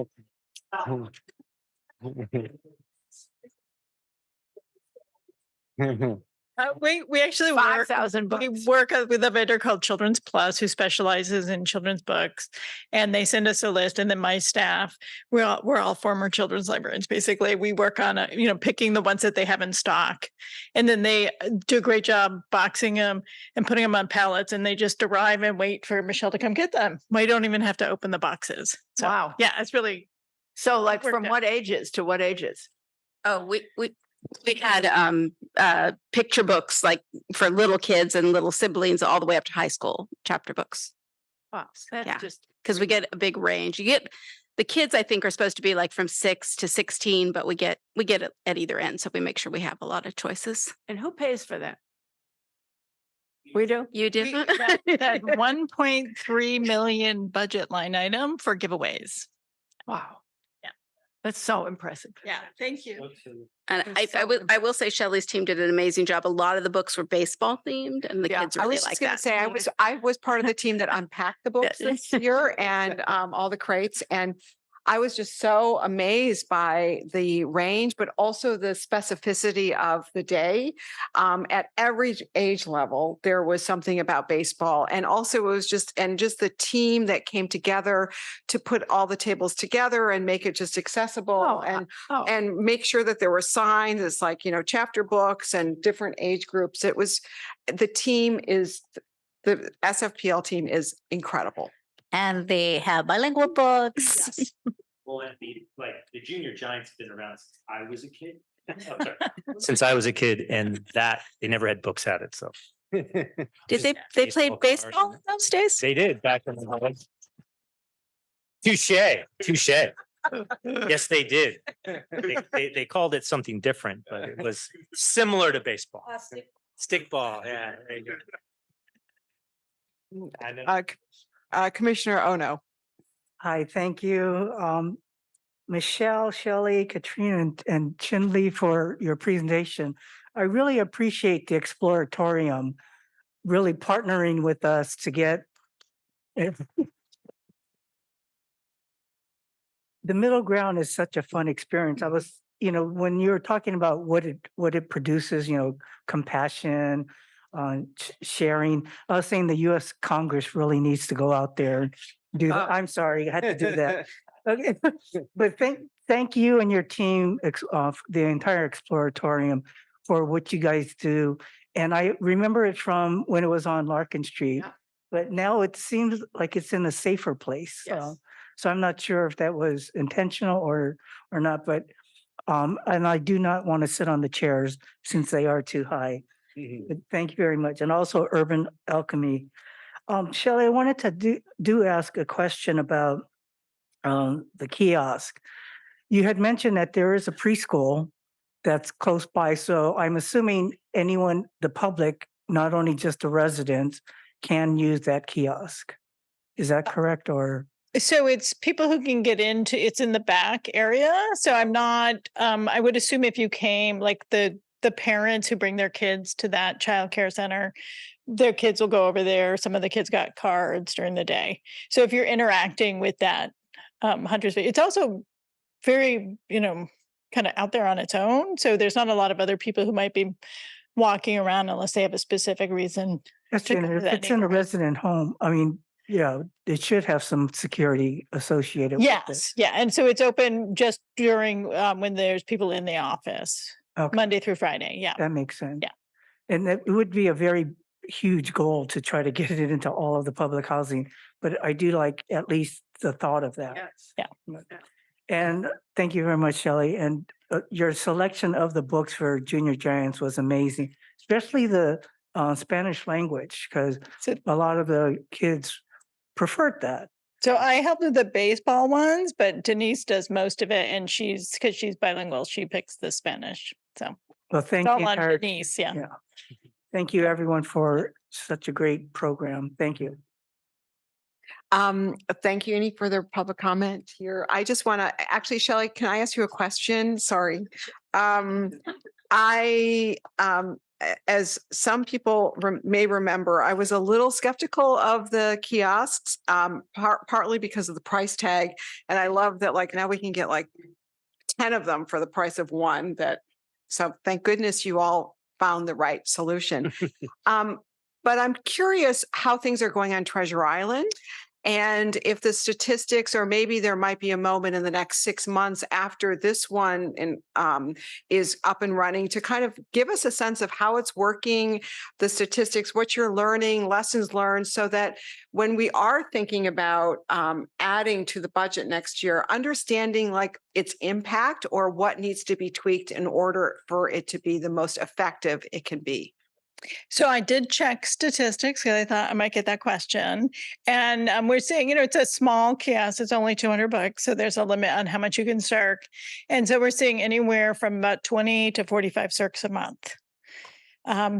We actually work with a vendor called Children's Plus who specializes in children's books, and they send us a list. And then my staff, we're all former children's librarians. Basically, we work on picking the ones that they have in stock, and then they do a great job boxing them and putting them on pallets. And they just arrive and wait for Michelle to come get them. We don't even have to open the boxes. So, wow! Yeah, it's really so. Like from what ages to what ages? Oh, we had picture books like for little kids and little siblings all the way up to high school chapter books. Wow, that's just because we get a big range. You get the kids, I think, are supposed to be like from 6 to 16, but we get it at either end. So we make sure we have a lot of choices. And who pays for that? We do. You do. That 1.3 million budget line item for giveaways. Wow. That's so impressive. Yeah, thank you. And I will say Shelley's team did an amazing job. A lot of the books were baseball themed, and the kids really like that. Say I was part of the team that unpacked the books this year and all the crates, and I was just so amazed by the range, but also the specificity of the day. At every age level, there was something about baseball. And also it was just the team that came together to put all the tables together and make it just accessible and make sure that there were signs. It's like, chapter books and different age groups. The SFPL team is incredible. And they have bilingual books. Yes. Well, the Junior Giants have been around since I was a kid. Since I was a kid, and that they never had books at it. So did they played baseball in those days? They did back in the days. Touche. Yes, they did. They called it something different, but it was similar to baseball. Stickball. Yeah. There you go. Commissioner Ono. Hi, thank you. Michelle, Shelley, Katrina, and Chinley for your presentation. I really appreciate the Exploratorium really partnering with us to get the middle ground is such a fun experience. I was, when you were talking about what it produces, compassion, sharing. I was saying the U.S. Congress really needs to go out there and do that. I'm sorry, I had to do that. Okay, but thank you and your team, the entire Exploratorium, for what you guys do. And I remember it from when it was on Larkin Street, but now it seems like it's in a safer place. Yes. So I'm not sure if that was intentional or not, but and I do not want to sit on the chairs since they are too high. But thank you very much. And also Urban Alchemy. Shelley, I wanted to do ask a question about the kiosk. You had mentioned that there is a preschool that's close by. So I'm assuming anyone, the public, not only just the residents, can use that kiosk. Is that correct? Or so it's people who can get into, it's in the back area. So I'm not, I would assume if you came, like the parents who bring their kids to that childcare center, their kids will go over there. Some of the kids got cards during the day. So if you're interacting with that Hunter's, it's also very, kind of out there on its own. So there's not a lot of other people who might be walking around unless they have a specific reason. if it's in a resident home, I mean, yeah, it should have some security associated with it. Yes, yeah. And so it's open just during when there's people in the office, Monday through Friday. Yeah. That makes sense. Yeah. And it would be a very huge goal to try to get it into all of the public housing, but I do like at least the thought of that. Yes. Yeah. And thank you very much, Shelley. And your selection of the books for Junior Giants was amazing, especially the Spanish language, because a lot of the kids preferred that. So I helped with the baseball ones, but Denise does most of it, and because she's bilingual, she picks the Spanish. So well, thank you, you, Denise. Yeah. Thank you, everyone, for such a great program. Thank you. Thank you. Any further public comment here? I just want to actually, Shelley, can I ask you a question? Sorry. As some people may remember, I was a little skeptical of the kiosks, partly because of the price tag. And I love that, like, now we can get like 10 of them for the price of one. So thank goodness you all found the right solution. But I'm curious how things are going on Treasure Island. And if the statistics, or maybe there might be a moment in the next 6 months after this one is up and running, to kind of give us a sense of how it's working, the statistics, what you're learning, lessons learned, so that when we are thinking about adding to the budget next year, understanding like its impact or what needs to be tweaked in order for it to be the most effective it can be. So I did check statistics because I thought I might get that question. And we're saying, it's a small kiosk. It's only $200. So there's a limit on how much you can circ. And so we're seeing anywhere from about 20 to 45 circs a month.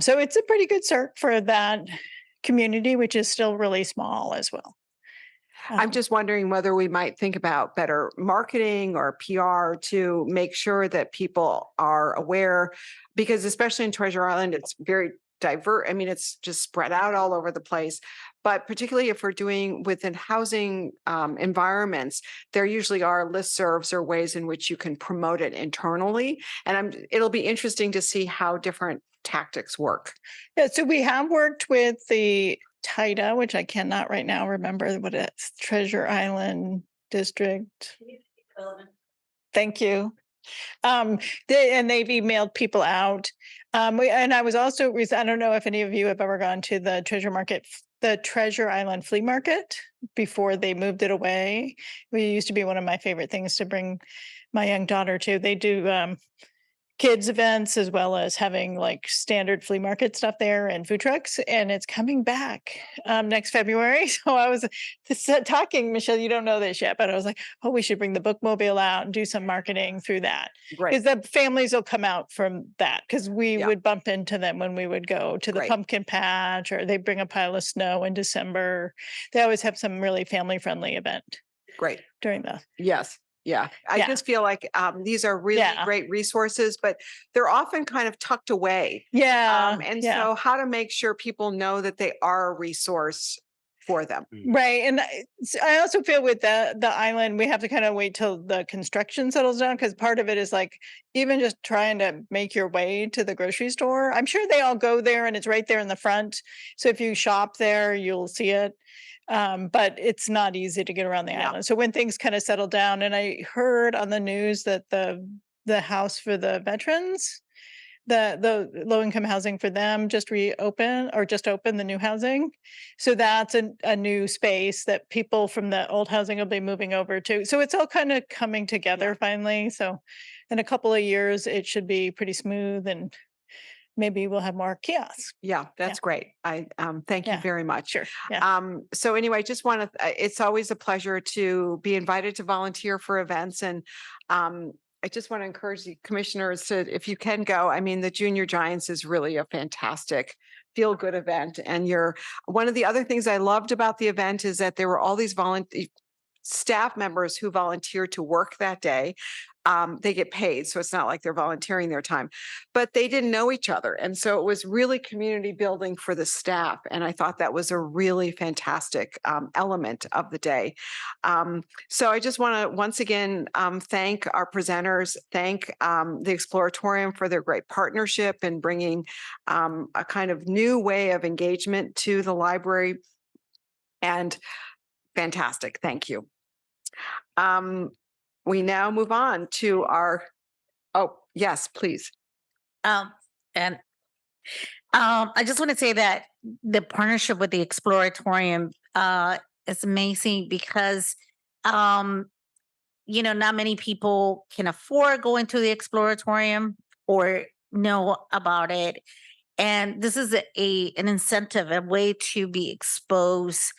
So it's a pretty good circ for that community, which is still really small as well. I'm just wondering whether we might think about better marketing or PR to make sure that people are aware, because especially in Treasure Island, it's very diverse. I mean, it's just spread out all over the place. But particularly if we're doing within housing environments, there usually are listservs or ways in which you can promote it internally. And it'll be interesting to see how different tactics work. Yeah, so we have worked with the TIDA, which I cannot right now remember what it's, Treasure Island District. Thank you. And they've emailed people out. And I was also, I don't know if any of you have ever gone to the Treasure Island Flea Market before they moved it away. It used to be one of my favorite things to bring my young daughter to. They do kids events as well as having like standard flea market stuff there and food trucks, and it's coming back next February. So I was talking, Michelle, you don't know this yet, but I was like, oh, we should bring the bookmobile out and do some marketing through that. Because the families will come out from that, because we would bump into them when we would go to the pumpkin patch, or they bring a pile of snow in December. They always have some really family friendly event. During the Yes. Yeah, I just feel like these are really great resources, but they're often kind of tucked away. So how to make sure people know that they are a resource for them. Right. And I also feel with the island, we have to kind of wait till the construction settles down, because part of it is like even just trying to make your way to the grocery store. I'm sure they all go there and it's right there in the front. So if you shop there, you'll see it. But it's not easy to get around the island. So when things kind of settle down, and I heard on the news that the house for the veterans, the low income housing for them just opened the new housing. So that's a new space that people from the old housing will be moving over to. So it's all kind of coming together finally. So in a couple of years, it should be pretty smooth, and maybe we'll have more kiosks. Yeah, that's great. I thank you very much. Sure. Yeah. So anyway, I just want to, it's always a pleasure to be invited to volunteer for events. And I just want to encourage the commissioners to, if you can go, I mean, the Junior Giants is really a fantastic feel good event. And one of the other things I loved about the event is that there were all these staff members who volunteered to work that day. They get paid, so it's not like they're volunteering their time, but they didn't know each other. And so it was really community building for the staff. And I thought that was a really fantastic element of the day. So I just want to once again thank our presenters, thank the Exploratorium for their great partnership and bringing a kind of new way of engagement to the library. And fantastic. Thank you. We now move on to yes, please. And I just want to say that the partnership with the Exploratorium is amazing because, not many people can afford going to the Exploratorium or know about it. And this is an incentive, a way to be exposed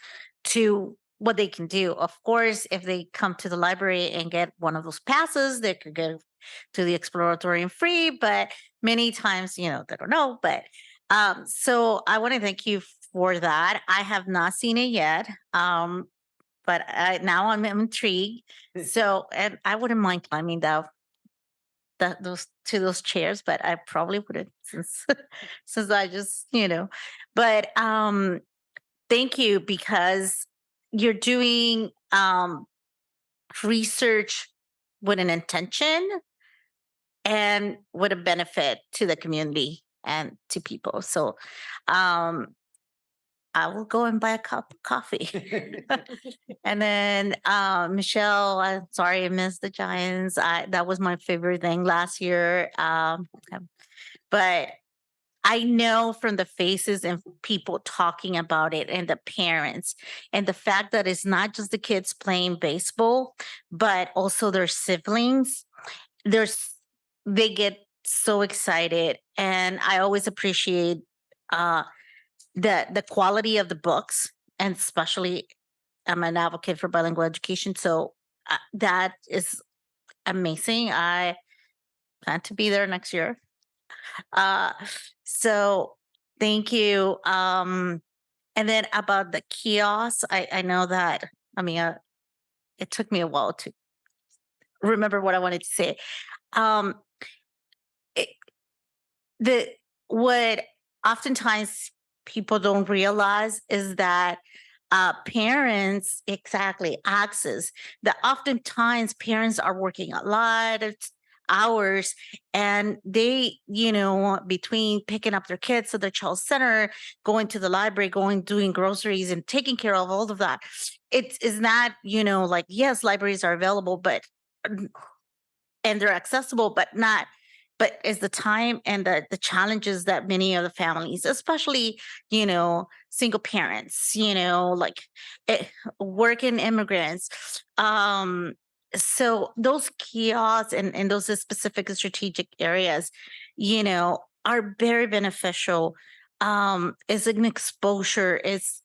to what they can do. Of course, if they come to the library and get one of those passes, they could go to the Exploratorium free, but many times, they don't know. But so I want to thank you for that. I have not seen it yet. But now I'm intrigued. So, and I wouldn't mind climbing those chairs, but I probably wouldn't since I just, but thank you, because you're doing research with an intention and with a benefit to the community and to people. So I will go and buy a cup of coffee. And then Michelle, I'm sorry I missed the Giants. That was my favorite thing last year. But I know from the faces and people talking about it and the parents and the fact that it's not just the kids playing baseball, but also their siblings. They get so excited. And I always appreciate the quality of the books, and especially I'm an advocate for bilingual education. So that is amazing. I plan to be there next year. So thank you. And then about the kiosks, I know that, it took me a while to remember what I wanted to say. What oftentimes people don't realize is that parents access that oftentimes parents are working a lot of hours, and they, between picking up their kids to the child center, going to the library, doing groceries and taking care of all of that. It is not, like, yes, libraries are available, and they're accessible, but it's the time and the challenges that many of the families, especially, single parents, working immigrants. So those kiosks and those specific strategic areas, are very beneficial. Is an exposure, is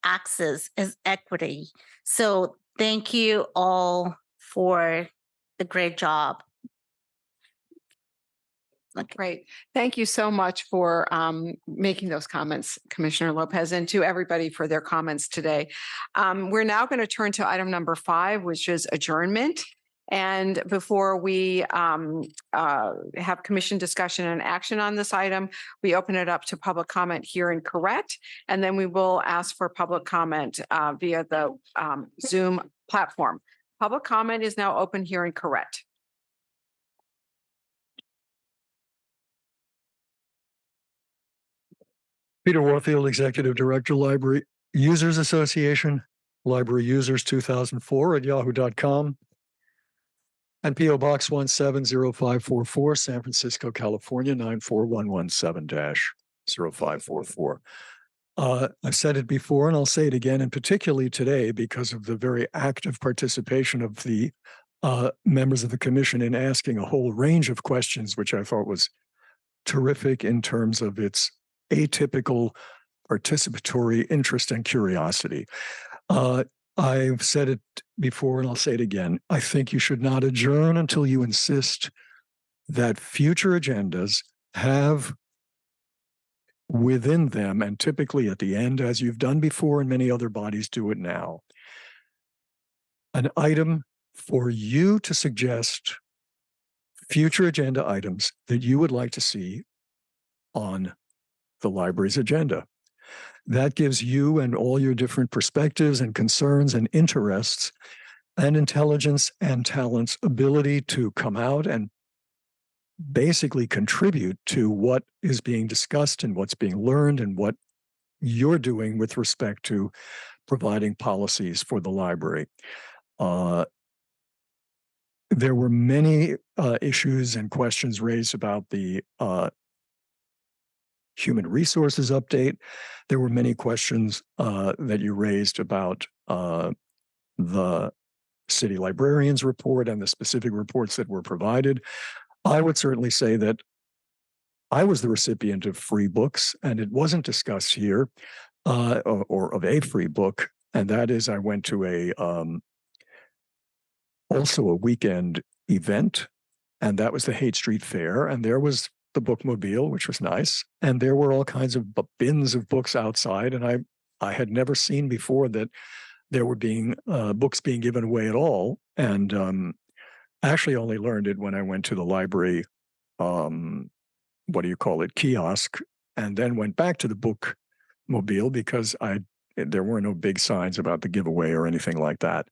access, is equity. So thank you all for the great job. Great. Thank you so much for making those comments, Commissioner Lopez, and to everybody for their comments today. We're now going to turn to item number 5, which is adjournment. And before we have commission discussion and action on this item, we open it up to public comment here in Correct. And then we will ask for public comment via the Zoom platform. Public comment is now open here in Correct. Peter Warfield, Executive Director, Library Users Association, Library Users 2004 at yahoo.com, and P.O. Box 170544, San Francisco, California, 94117-0544. I've said it before and I'll say it again, and particularly today because of the very active participation of the members of the commission in asking a whole range of questions, which I thought was terrific in terms of its atypical participatory interest and curiosity. I've said it before and I'll say it again. I think you should not adjourn until you insist that future agendas have within them, and typically at the end, as you've done before and many other bodies do it now, an item for you to suggest future agenda items that you would like to see on the library's agenda. That gives you and all your different perspectives and concerns and interests and intelligence and talents ability to come out and basically contribute to what is being discussed and what's being learned and what you're doing with respect to providing policies for the library. There were many issues and questions raised about the human resources update. There were many questions that you raised about the city librarian's report and the specific reports that were provided. I would certainly say that I was the recipient of free books, and it wasn't discussed here, or of a free book, and that is I went to also a weekend event, and that was the Haight Street Fair, and there was the bookmobile, which was nice, and there were all kinds of bins of books outside, and I had never seen before that there were books being given away at all, and actually only learned it when I went to the library, kiosk, and then went back to the bookmobile because there were no big signs about the giveaway or anything like that.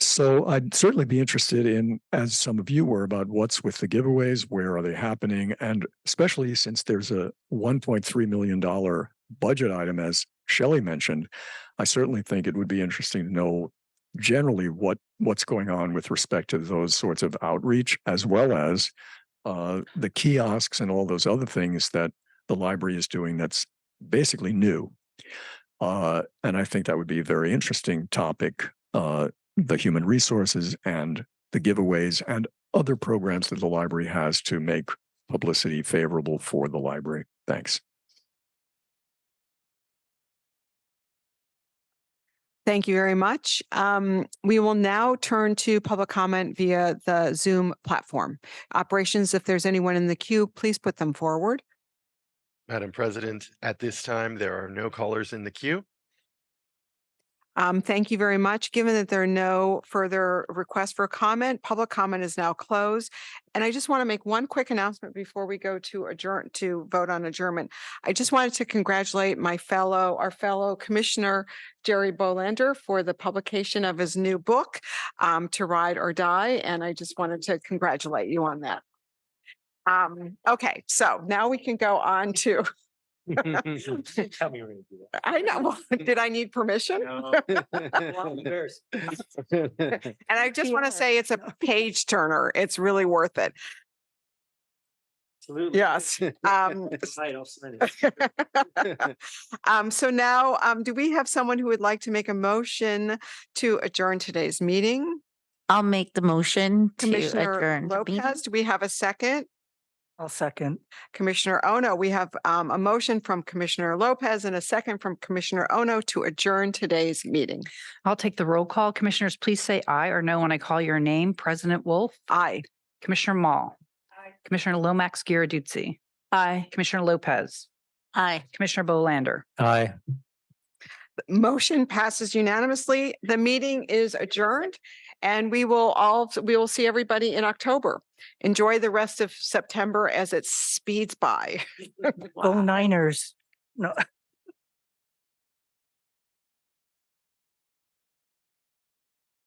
So I'd certainly be interested in, as some of you were, about what's with the giveaways, where are they happening, and especially since there's a $1.3 million budget item, as Shelley mentioned, I certainly think it would be interesting to know generally what's going on with respect to those sorts of outreach, as well as the kiosks and all those other things that the library is doing that's basically new. And I think that would be a very interesting topic, the human resources and the giveaways and other programs that the library has to make publicity favorable for the library. Thanks. Thank you very much. We will now turn to public comment via the Zoom platform. Operations, if there's anyone in the queue, please put them forward. Madam President, at this time, there are no callers in the queue. Thank you very much. Given that there are no further requests for comment, public comment is now closed. And I just want to make one quick announcement before we go to vote on adjournment. I just wanted to congratulate our fellow Commissioner Jerry Bolander for the publication of his new book, To Ride or Die. And I just wanted to congratulate you on that. Okay, so now we can go on to Tell me when to do that. I know. Well, did I need permission? No. And I just want to say it's a page turner. It's really worth it. Absolutely. Yes. I'll sign it. So now, do we have someone who would like to make a motion to adjourn today's meeting? I'll make the motion to Commissioner adjourn. the meeting. Lopez, do we have a second? I'll second. Commissioner Ono, we have a motion from Commissioner Lopez and a second from Commissioner Ono to adjourn today's meeting. I'll take the roll call. Commissioners, please say aye or no when I call your name. President Wolf. Aye. Commissioner Mall. Aye. Commissioner Lomax Giraduzzi. Aye. Commissioner Lopez. Aye. Commissioner Bolander. Aye. Motion passes unanimously. The meeting is adjourned. And we will see everybody in October. Enjoy the rest of September as it speeds by. Go Niners. No.